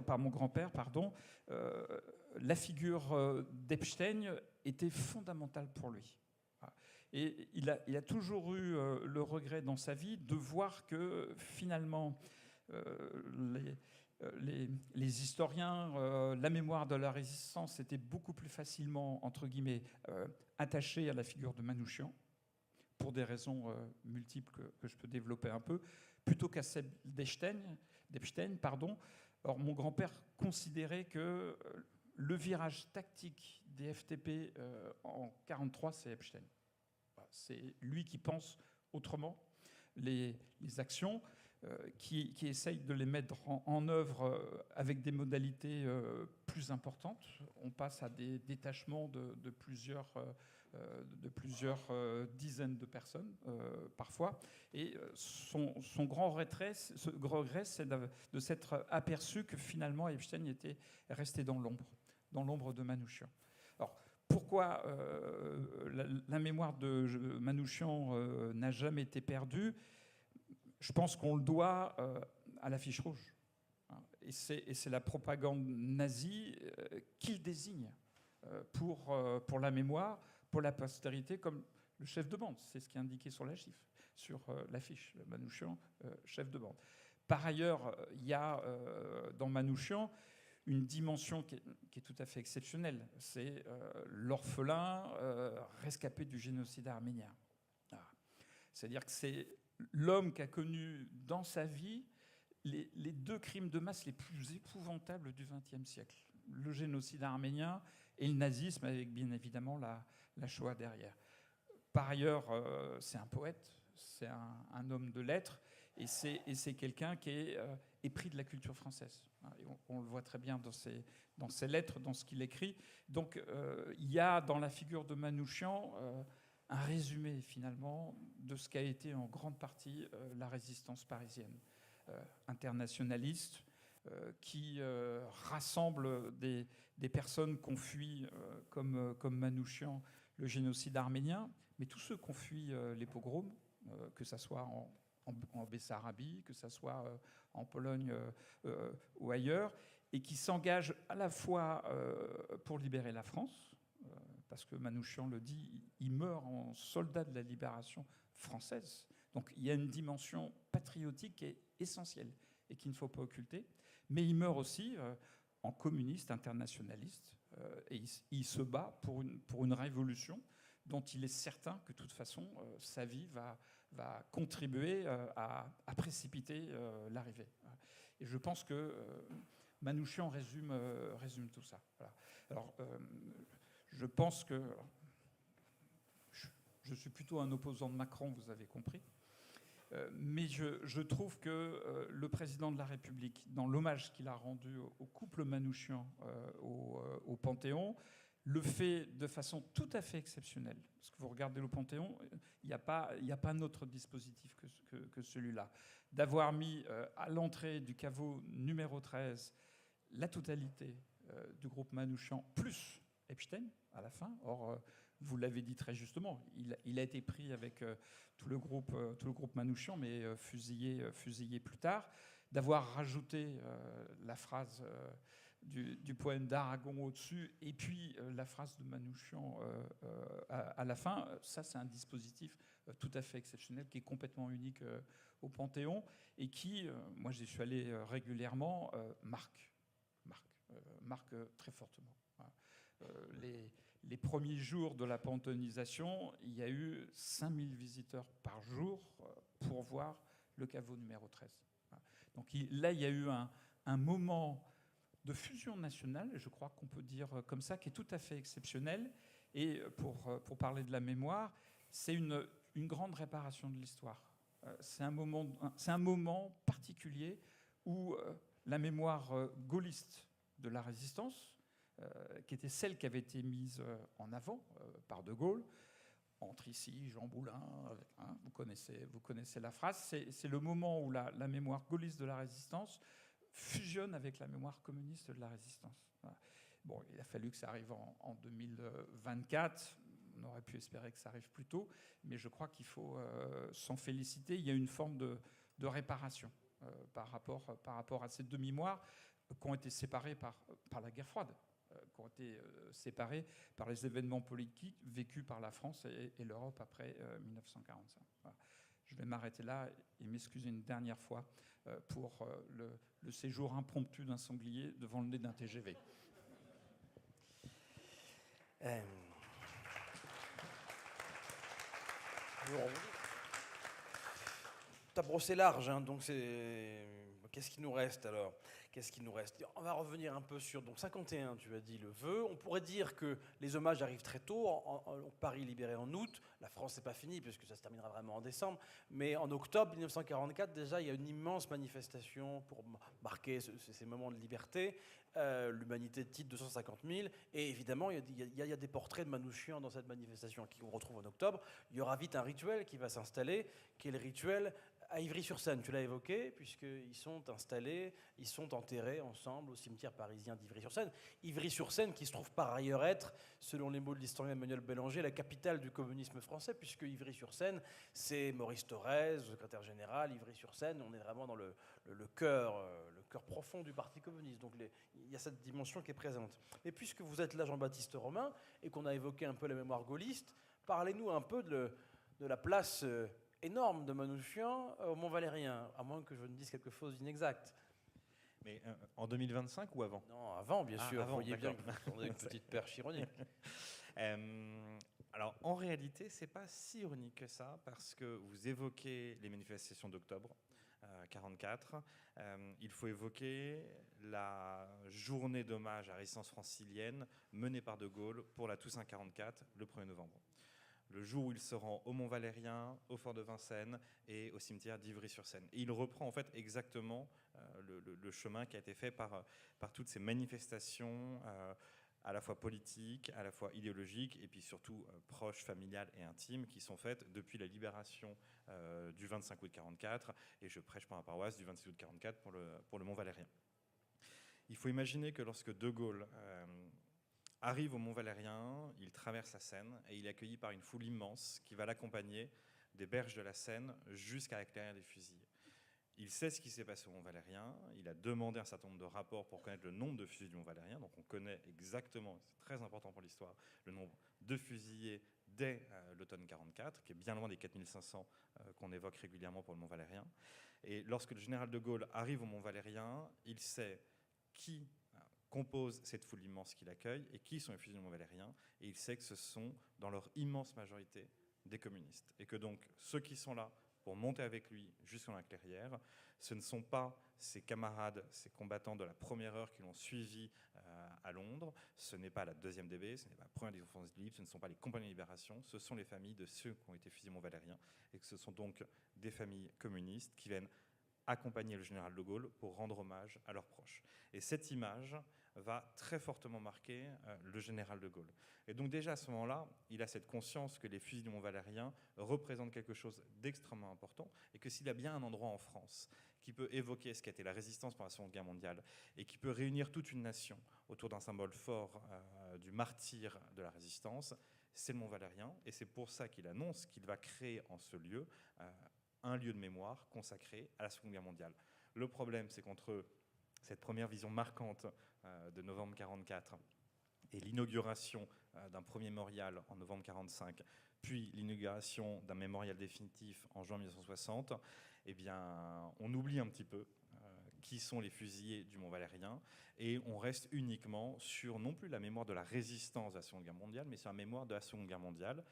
la figure d'Epstein était fondamentale pour lui. Et il a toujours eu le regret dans sa vie de voir que finalement les historiens, la mémoire de la résistance était beaucoup plus facilement, entre guillemets, attachée à la figure de Manouchian, pour des raisons multiples que je peux développer un peu, plutôt qu'à celle d'Epstein. Or, mon grand-père considérait que le virage tactique des FTP en 1943, c'est Epstein. C'est lui qui pense autrement les actions, qui essaye de les mettre en œuvre avec des modalités plus importantes. On passe à des détachements de plusieurs dizaines de personnes parfois. Et son grand regret, c'est de s'être aperçu que finalement Epstein était resté dans l'ombre de Manouchian. Alors, pourquoi la mémoire de Manouchian n'a jamais été perdue? Je pense qu'on le doit à la fiche rouge. Et c'est la propagande nazie qui le désigne pour la mémoire, pour la postérité, comme le chef de bande. C'est ce qui est indiqué sur l'affiche, Manouchian, chef de bande. Par ailleurs, il y a dans Manouchian une dimension qui est tout à fait exceptionnelle. C'est l'orphelin rescapé du génocide arménien. C'est-à-dire que c'est l'homme qui a connu dans sa vie les deux crimes de masse les plus épouvantables du XXe siècle. Le génocide arménien et le nazisme, avec bien évidemment la Shoah derrière. Par ailleurs, c'est un poète, c'est un homme de lettres, et c'est quelqu'un qui est épris de la culture française. Et on le voit très bien dans ses lettres, dans ce qu'il écrit. Donc il y a dans la figure de Manouchian un résumé finalement de ce qu'a été en grande partie la résistance parisienne, internationaliste, qui rassemble des personnes qui ont fui, comme Manouchian, le génocide arménien, mais tous ceux qui ont fui les pogroms, que ce soit en Bessarabie, que ce soit en Pologne ou ailleurs, et qui s'engagent à la fois pour libérer la France, parce que Manouchian le dit, il meurt en soldat de la libération française. Donc il y a une dimension patriotique qui est essentielle et qu'il ne faut pas occulter. Mais il meurt aussi en communiste internationaliste, et il se bat pour une révolution dont il est certain que de toute façon sa vie va contribuer à précipiter l'arrivée. Et je pense que Manouchian résume tout ça. Voilà. Alors, je pense que je suis plutôt un opposant de Macron, vous avez compris. Mais je trouve que le président de la République, dans l'hommage qu'il a rendu au couple Manouchian au Panthéon, le fait de façon tout à fait exceptionnelle. Parce que vous regardez le Panthéon, il n'y a pas un autre dispositif que celui-là. D'avoir mis à l'entrée du caveau numéro 13 la totalité du groupe Manouchian, plus Epstein à la fin. Or, vous l'avez dit très justement, il a été pris avec tout le groupe Manouchian, mais fusillé plus tard. D'avoir rajouté la phrase du poème d'Aragon au-dessus, et puis la phrase de Manouchian à la fin, ça c'est un dispositif tout à fait exceptionnel, qui est complètement unique au Panthéon, et qui, moi j'y suis allé régulièrement, marque très fortement. Les premiers jours de la panthéonisation, il y a eu 5000 visiteurs par jour pour voir le caveau numéro 13. Donc là, il y a eu un moment de fusion nationale, je crois qu'on peut dire comme ça, qui est tout à fait exceptionnel. Et pour parler de la mémoire, c'est une grande réparation de l'histoire. C'est un moment particulier où la mémoire gaulliste de la résistance, qui était celle qui avait été mise en avant par De Gaulle, entre ici, Jean Boulin, vous connaissez la phrase, c'est le moment où la mémoire gaulliste de la résistance fusionne avec la mémoire communiste de la résistance. Voilà. Bon, il a fallu que ça arrive en 2024. On aurait pu espérer que ça arrive plus tôt, mais je crois qu'il faut s'en féliciter. Il y a une forme de réparation par rapport à ces deux mémoires qui ont été séparées par la guerre froide, qui ont été séparées par les événements politiques vécus par la France et l'Europe après 1945. Voilà. Je vais m'arrêter là et m'excuser une dernière fois pour le séjour impromptu d'un sanglier devant le nez d'un TGV. T'as brossé large, hein, donc c'est... Qu'est-ce qui nous reste alors? Qu'est-ce qui nous reste? On va revenir un peu sur... Donc 51, tu as dit le vœu. On pourrait dire que les hommages arrivent très tôt. Paris libéré en août. La France, c'est pas fini, puisque ça se terminera vraiment en décembre. Mais en octobre 1944, déjà, il y a une immense manifestation pour marquer ces moments de liberté. L'Humanité titre 250 000. Et évidemment, il y a des portraits de Manouchian dans cette manifestation qu'on retrouve en octobre. Il y aura vite un rituel qui va s'installer, qui est le rituel à Ivry-sur-Seine. Tu l'as évoqué, puisqu'ils sont installés, ils sont enterrés ensemble au cimetière parisien d'Ivry-sur-Seine. Ivry-sur-Seine qui se trouve par ailleurs être, selon les mots de l'historien Emmanuel Bélanger, la capitale du communisme français, puisque Ivry-sur-Seine, c'est Maurice Thorez, le secrétaire général. Ivry-sur-Seine, on est vraiment dans le cœur profond du Parti communiste. Donc il y a cette dimension qui est présente. Et puisque vous êtes là, Jean-Baptiste Romain, et qu'on a évoqué un peu la mémoire gaulliste, parlez-nous un peu de la place énorme de Manouchian au Mont-Valérien, à moins que je ne dise quelque chose d'inexact. Mais en 2025 ou avant? Non, avant, bien sûr. Avant, vous voyez bien d'accord. que vous avez une petite perche ironique. Alors, en réalité, c'est pas si ironique que ça, parce que vous évoquez les manifestations d'octobre 44. Il faut évoquer la journée d'hommage à la résistance francilienne menée par De Gaulle pour la Toussaint 44, le 1er novembre. Le jour où il se rend au Mont-Valérien, au fort de Vincennes et au cimetière d'Ivry-sur-Seine. Et il reprend en fait exactement le chemin qui a été fait par toutes ces manifestations à la fois politiques, à la fois idéologiques et puis surtout proches, familiales et intimes qui sont faites depuis la libération du 25 août 44, et je prêche pour ma paroisse, du 26 août 44 pour le Mont-Valérien. Il faut imaginer que lorsque De Gaulle arrive au Mont-Valérien, il traverse la Seine et il est accueilli par une foule immense qui va l'accompagner des berges de la Seine jusqu'à la clairière des fusils. Il sait ce qui s'est passé au Mont-Valérien, il a demandé un certain nombre de rapports pour connaître le nombre de fusillés du Mont-Valérien, donc on connaît exactement, c'est très important pour l'histoire, le nombre de fusillés dès l'automne 44, qui est bien loin des 4500 qu'on évoque régulièrement pour le Mont-Valérien. Et lorsque le général de Gaulle arrive au Mont-Valérien, il sait qui compose cette foule immense qui l'accueille et qui sont les fusillés du Mont-Valérien, et il sait que ce sont dans leur immense majorité des communistes, et que donc ceux qui sont là pour monter avec lui jusqu'à la clairière, ce ne sont pas ses camarades, ses combattants de la première heure qui l'ont suivi à Londres, ce n'est pas la 2e DB, ce n'est pas la première défense libre, ce ne sont pas les compagnies de libération, ce sont les familles de ceux qui ont été fusillés au Mont-Valérien, et que ce sont donc des familles communistes qui viennent accompagner le général de Gaulle pour rendre hommage à leurs proches. Et cette image va très fortement marquer le général de Gaulle. Et donc déjà à ce moment-là, il a cette conscience que les fusils du Mont-Valérien représentent quelque chose d'extrêmement important, et que s'il y a bien un endroit en France qui peut évoquer ce qu'a été la résistance pendant la Seconde Guerre mondiale, et qui peut réunir toute une nation autour d'un symbole fort du martyr de la résistance, c'est le Mont-Valérien. Et c'est pour ça qu'il annonce qu'il va créer en ce lieu un lieu de mémoire consacré à la Seconde Guerre mondiale. Le problème, c'est qu'entre cette première vision marquante de novembre 44 et l'inauguration d'un premier mémorial en novembre 45, puis l'inauguration d'un mémorial définitif en juin 1960, eh bien, on oublie un petit peu qui sont les fusillés du Mont-Valérien, et on reste uniquement sur non plus la mémoire de la résistance de la Seconde Guerre mondiale, mais sur la mémoire de la Seconde Guerre mondiale.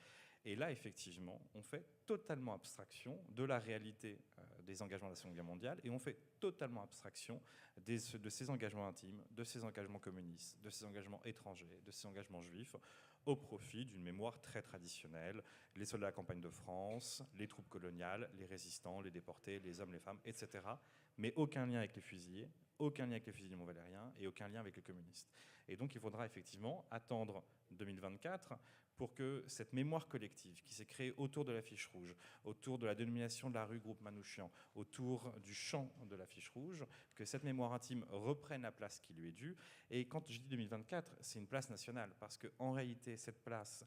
Et là, effectivement, on fait totalement abstraction de la réalité des engagements de la Seconde Guerre mondiale, et on fait totalement abstraction de ces engagements intimes, de ces engagements communistes, de ces engagements étrangers, de ces engagements juifs, au profit d'une mémoire très traditionnelle, les soldats de la campagne de France, les troupes coloniales, les résistants, les déportés, les hommes, les femmes, etc. Mais aucun lien avec les fusillés, aucun lien avec les fusillés du Mont-Valérien, et aucun lien avec les communistes. Et donc il faudra effectivement attendre 2024 pour que cette mémoire collective qui s'est créée autour de l'affiche rouge, autour de la dénomination de la rue Groupe Manouchian, autour du chant de l'affiche rouge, que cette mémoire intime reprenne la place qui lui est due. Et quand je dis 2024, c'est une place nationale, parce qu'en réalité, cette place,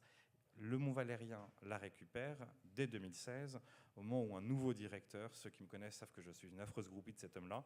le Mont-Valérien la récupère dès 2016, au moment où un nouveau directeur, ceux qui me connaissent savent que je suis une affreuse groupie de cet homme-là,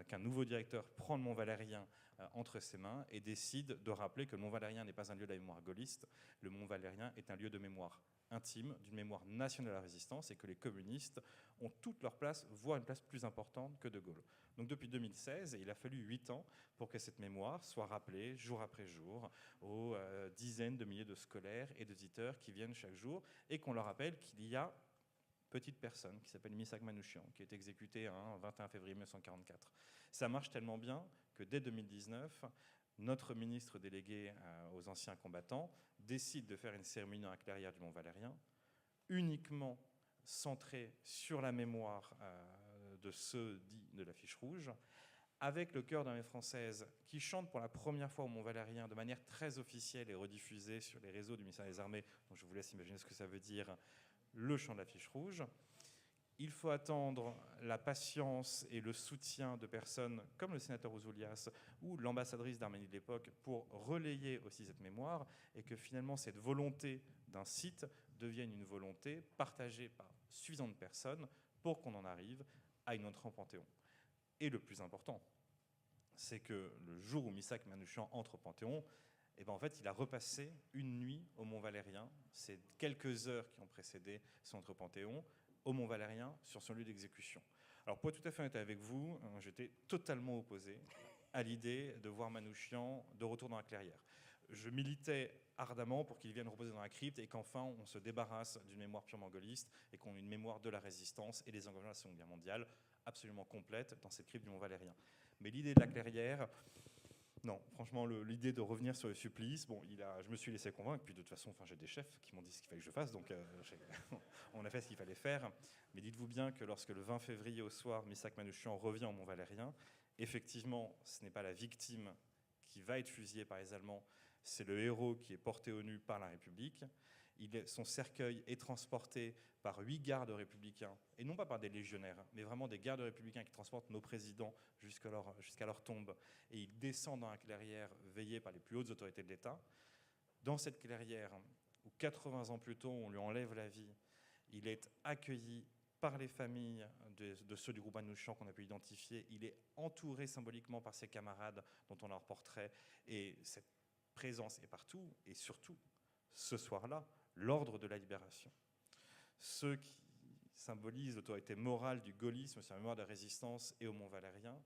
qu'un nouveau directeur prend le Mont Valérien entre ses mains et décide de rappeler que le Mont Valérien n'est pas un lieu de la mémoire gaulliste, le Mont Valérien est un lieu de mémoire intime, d'une mémoire nationale de la résistance, et que les communistes ont toute leur place, voire une place plus importante que De Gaulle. Donc depuis 2016, il a fallu 8 ans pour que cette mémoire soit rappelée jour après jour aux dizaines de milliers de scolaires et de visiteurs qui viennent chaque jour, et qu'on leur rappelle qu'il y a petite personne qui s'appelle Missak Manouchian, qui est exécuté un 21 février 1944. Ça marche tellement bien que dès 2019, notre ministre délégué aux anciens combattants décide de faire une cérémonie dans la clairière du Mont Valérien, uniquement centrée sur la mémoire de ceux dits de l'affiche rouge, avec le chœur d'armée française qui chante pour la première fois au Mont Valérien de manière très officielle et rediffusée sur les réseaux du ministère des Armées, donc je vous laisse imaginer ce que ça veut dire, le chant de l'affiche rouge. Il faut attendre la patience et le soutien de personnes comme le sénateur Ouzoulias ou l'ambassadrice d'Arménie de l'époque pour relayer aussi cette mémoire, et que finalement cette volonté d'un site devienne une volonté partagée par suffisamment de personnes pour qu'on en arrive à une entrée en Panthéon. Et le plus important, c'est que le jour où Missak Manouchian entre au Panthéon, en fait, il a repassé une nuit au Mont Valérien, ces quelques heures qui ont précédé son entrée au Panthéon, au Mont Valérien, sur son lieu d'exécution. Alors, pour être tout à fait honnête avec vous, j'étais totalement opposé à l'idée de voir Manouchian de retour dans la clairière. Je militais ardemment pour qu'il vienne reposer dans la crypte et qu'enfin on se débarrasse d'une mémoire purement gaulliste et qu'on ait une mémoire de la résistance et des engagements de la Seconde Guerre mondiale absolument complète dans cette crypte du Mont Valérien. Mais l'idée de la clairière, non, franchement, l'idée de revenir sur le supplice, bon, je me suis laissé convaincre, puis de toute façon, j'ai des chefs qui m'ont dit ce qu'il fallait que je fasse, donc on a fait ce qu'il fallait faire. Mais dites-vous bien que lorsque le 20 février au soir, Missak Manouchian revient au Mont Valérien, effectivement, ce n'est pas la victime qui va être fusillée par les Allemands, c'est le héros qui est porté au nu par la République. Son cercueil est transporté par 8 gardes républicains, et non pas par des légionnaires, mais vraiment des gardes républicains qui transportent nos présidents jusqu'à leur tombe. Et il descend dans la clairière veillée par les plus hautes autorités de l'État. Dans cette clairière, où 80 ans plus tôt, on lui enlève la vie, il est accueilli par les familles de ceux du groupe Manouchian qu'on a pu identifier. Il est entouré symboliquement par ses camarades dont on a leur portrait. Et cette présence est partout, et surtout, ce soir-là, l'ordre de la libération. Ceux qui symbolisent l'autorité morale du gaullisme sur la mémoire de la résistance et au Mont Valérien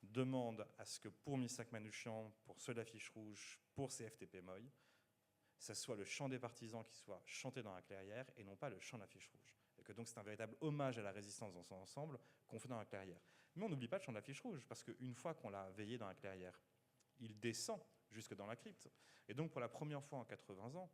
demandent à ce que pour Missak Manouchian, pour ceux de l'affiche rouge, pour CFTP Moy, ce soit le chant des partisans qui soit chanté dans la clairière et non pas le chant de l'affiche rouge. Et que donc c'est un véritable hommage à la résistance dans son ensemble qu'on fait dans la clairière. Mais on n'oublie pas le chant de l'affiche rouge, parce qu'une fois qu'on l'a veillé dans la clairière, il descend jusque dans la crypte. Et donc pour la première fois en 80 ans,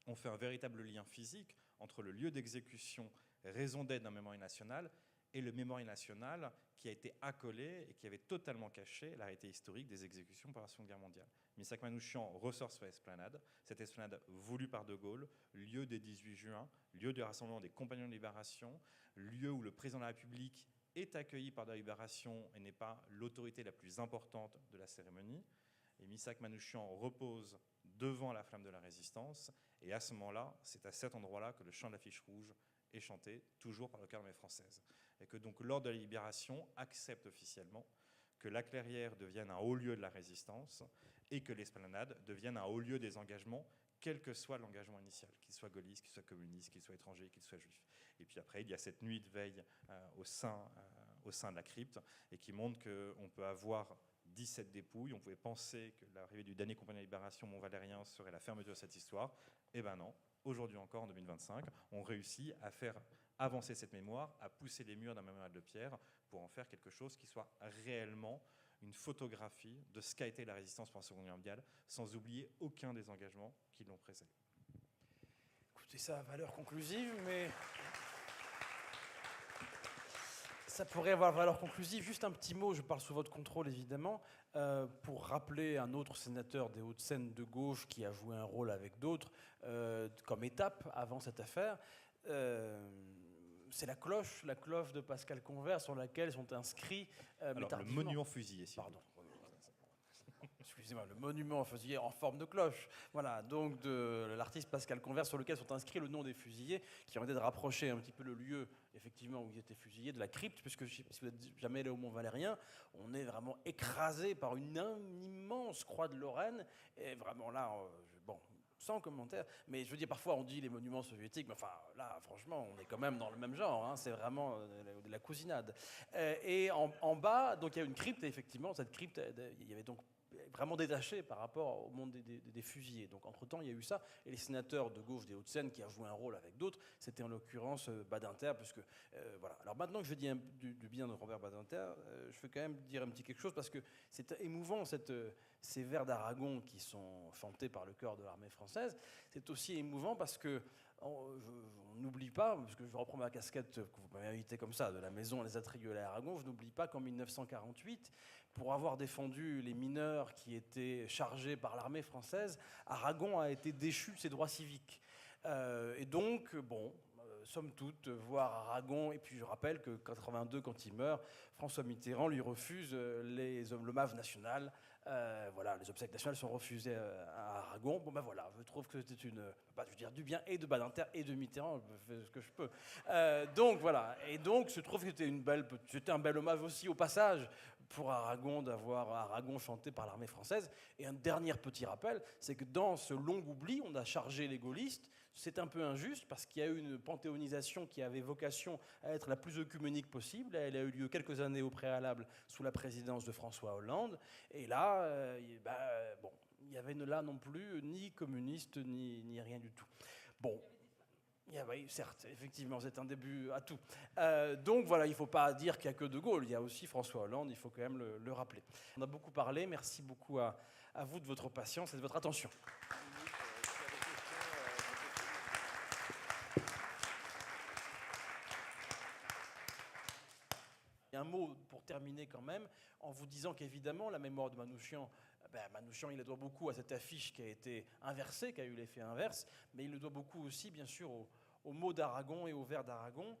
on fait un véritable lien physique entre le lieu d'exécution, raison d'être d'un mémorial national, et le mémorial national qui a été accolé et qui avait totalement caché la réalité historique des exécutions pendant la Seconde Guerre mondiale. Missak Manouchian ressort sur l'esplanade, cette esplanade voulue par De Gaulle, lieu des 18 juin, lieu de rassemblement des compagnons de libération, lieu où le président de la République est accueilli par la libération et n'est pas l'autorité la plus importante de la cérémonie. Et Missak Manouchian repose devant la flamme de la résistance, et à ce moment-là, c'est à cet endroit-là que le chant de l'affiche rouge est chanté, toujours par le chœur d'armée française. Et que donc l'ordre de la libération accepte officiellement que la clairière devienne un haut lieu de la résistance et que l'esplanade devienne un haut lieu des engagements, quel que soit l'engagement initial, qu'il soit gaulliste, qu'il soit communiste, qu'il soit étranger, qu'il soit juif. Et puis après, il y a cette nuit de veille au sein de la crypte, et qui montre qu'on peut avoir 17 dépouilles. On pouvait penser que l'arrivée du dernier compagnon de libération Mont-Valérien serait la fermeture de cette histoire. Eh bien non, aujourd'hui encore, en 2025, on réussit à faire avancer cette mémoire, à pousser les murs d'un mémorial de pierre pour en faire quelque chose qui soit réellement une photographie de ce qu'a été la résistance pendant la Seconde Guerre mondiale, sans oublier aucun des engagements qui l'ont précédé. Écoutez, ça a valeur conclusive, mais ça pourrait avoir valeur conclusive. Juste un petit mot, je parle sous votre contrôle évidemment, pour rappeler un autre sénateur des Hauts-de-Seine de gauche qui a joué un rôle avec d'autres comme étape avant cette affaire. C'est la cloche de Pascal Convert sur laquelle sont inscrits Alors, le monument fusillé, pardon. Excusez-moi. excusez-moi, le monument aux fusillés en forme de cloche, voilà, donc de l'artiste Pascal Converse, sur lequel sont inscrits le nom des fusillés, qui ont aidé de rapprocher un petit peu le lieu, effectivement, où ils étaient fusillés, de la crypte, puisque si vous n'êtes jamais allé au Mont-Valérien, on est vraiment écrasé par une immense croix de Lorraine, et vraiment là, bon, sans commentaire, mais je veux dire, parfois on dit les monuments soviétiques, mais enfin là, franchement, on est quand même dans le même genre, hein, c'est vraiment de la cousinade. Et en bas, donc il y a une crypte, et effectivement, cette crypte, il y avait donc vraiment détaché par rapport au monde des fusillés. Donc entre-temps, il y a eu ça, et les sénateurs de gauche des Hauts-de-Seine, qui a joué un rôle avec d'autres, c'était en l'occurrence Badinter, puisque, voilà. Alors maintenant que je dis du bien de Robert Badinter, je veux quand même dire un petit quelque chose, parce que c'est émouvant, ces vers d'Aragon qui sont chantés par le chœur de l'armée française. C'est aussi émouvant parce que on n'oublie pas, parce que je reprends ma casquette que vous m'avez invité comme ça, de la maison Les Attrioles à Aragon, je n'oublie pas qu'en 1948, pour avoir défendu les mineurs qui étaient chargés par l'armée française, Aragon a été déchu de ses droits civiques. Et donc, bon, somme toute, voir Aragon, et puis je rappelle que 82, quand il meurt, François Mitterrand lui refuse le MAV national. Voilà, les obsèques nationales sont refusées à Aragon. Bon ben voilà, je trouve que c'était je veux dire du bien et de Badinter et de Mitterrand, je fais ce que je peux. Donc voilà, et donc je trouve que c'était un bel hommage aussi au passage pour Aragon, d'avoir Aragon chanté par l'armée française. Et un dernier petit rappel, c'est que dans ce long oubli, on a chargé les gaullistes. C'est un peu injuste parce qu'il y a eu une panthéonisation qui avait vocation à être la plus œcuménique possible. Elle a eu lieu quelques années au préalable sous la présidence de François Hollande. Et là, bon, il n'y avait là non plus ni communiste ni rien du tout. Bon. Oui, certes, effectivement, c'est un début à tout. Donc voilà, il ne faut pas dire qu'il n'y a que De Gaulle, il y a aussi François Hollande, il faut quand même le rappeler. On a beaucoup parlé, merci beaucoup à vous de votre patience et de votre attention. Un mot pour terminer quand même, en vous disant qu'évidemment, la mémoire de Manouchian, Manouchian, il le doit beaucoup à cette affiche qui a été inversée, qui a eu l'effet inverse, mais il le doit beaucoup aussi, bien sûr, aux mots d'Aragon et aux vers d'Aragon,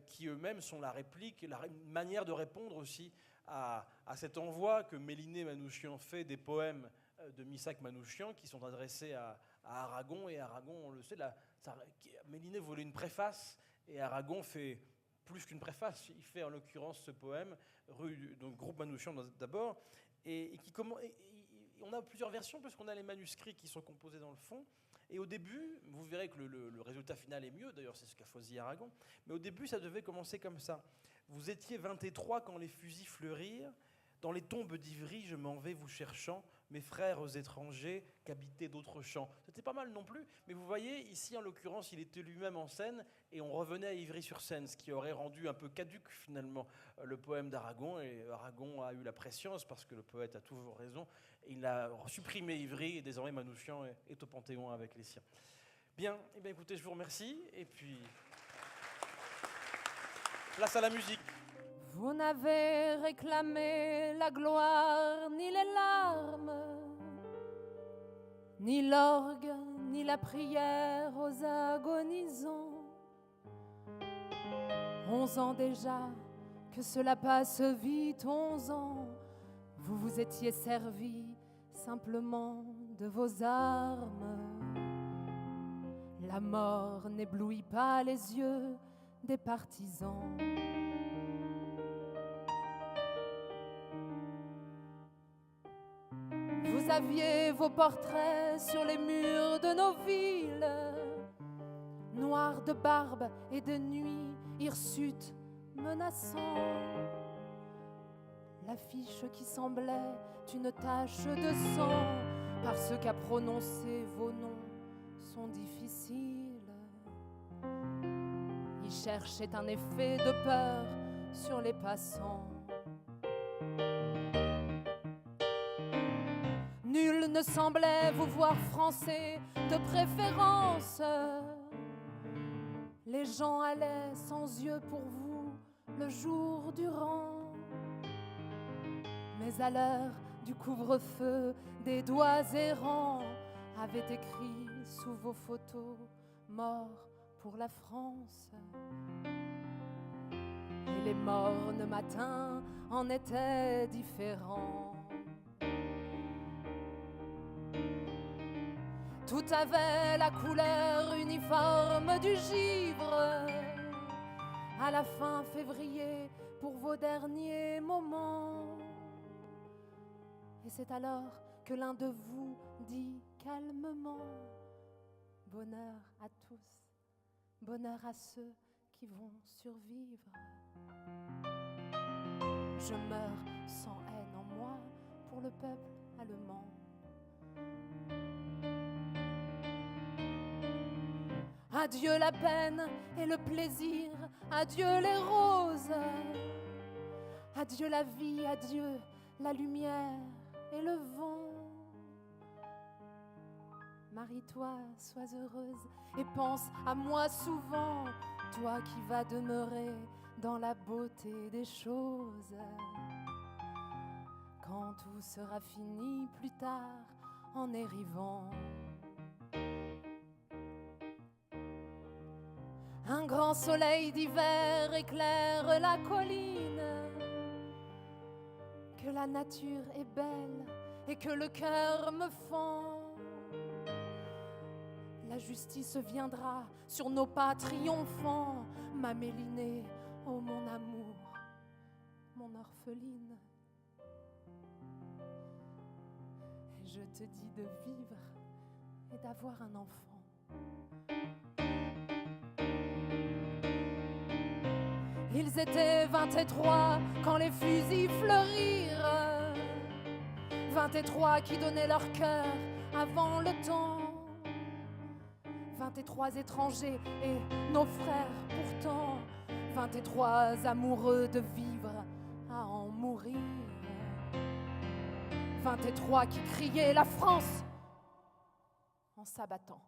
qui eux-mêmes sont la réplique, la manière de répondre aussi à cet envoi que Méliné Manouchian fait des poèmes de Missac Manouchian qui sont adressés à Aragon, et Aragon, on le sait, Méliné voulait une préface, et Aragon fait plus qu'une préface, il fait en l'occurrence ce poème, donc groupe Manouchian d'abord, et on a plusieurs versions parce qu'on a les manuscrits qui sont composés dans le fond, et au début, vous verrez que le résultat final est mieux, d'ailleurs c'est ce qu'a choisi Aragon, mais au début ça devait commencer comme ça. Vous étiez 23 quand les fusils fleurirent, dans les tombes d'Ivry je m'en vais vous cherchant, mes frères étrangers qu'habitaient d'autres champs. C'était pas mal non plus, mais vous voyez, ici en l'occurrence, il était lui-même en scène, et on revenait à Ivry-sur-Seine, ce qui aurait rendu un peu caduque finalement le poème d'Aragon, et Aragon a eu la prescience, parce que le poète a toujours raison, il a supprimé Ivry, et désormais Manouchian est au Panthéon avec les siens. Bien, eh bien écoutez, je vous remercie, et puis place à la musique. Vous n'avez réclamé la gloire, ni les larmes, ni l'orgue, ni la prière aux agonisants. 11 ans déjà, que cela passe vite, 11 ans, vous vous étiez servi simplement de vos armes. La mort n'éblouit pas les yeux des partisans. Vous aviez vos portraits sur les murs de nos villes, noirs de barbe et de nuit, hirsutes menaçants. L'affiche qui semblait une tache de sang, parce qu'à prononcer vos noms sont difficiles. Ils cherchaient un effet de peur sur les passants. Nul ne semblait vous voir français de préférence. Les gens allaient sans yeux pour vous le jour durant. Mais à l'heure du couvre-feu, des doigts errants avaient écrit sous vos photos « Mort pour la France ». Et les mornes matins en étaient différents. Tout avait la couleur uniforme du givre. À la fin février, pour vos derniers moments. Et c'est alors que l'un de vous dit calmement: bonheur à tous, bonheur à ceux qui vont survivre. Je meurs sans haine en moi pour le peuple allemand. Adieu la peine et le plaisir, adieu les roses, adieu la vie, adieu la lumière et le vent. Marie-toi, sois heureuse et pense à moi souvent, toi qui vas demeurer dans la beauté des choses. Quand tout sera fini plus tard en érivant. Un grand soleil d'hiver éclaire la colline. Que la nature est belle et que le cœur me fend. La justice viendra sur nos pas triomphants. Ma Mélinée, oh mon amour, mon orpheline. Et je te dis de vivre et d'avoir un enfant. Ils étaient 23 quand les fusils fleurirent. 23 qui donnaient leur cœur avant le temps. 23 étrangers et nos frères pourtant. 23 amoureux de vivre à en mourir. 23 qui criaient la France en s'abattant.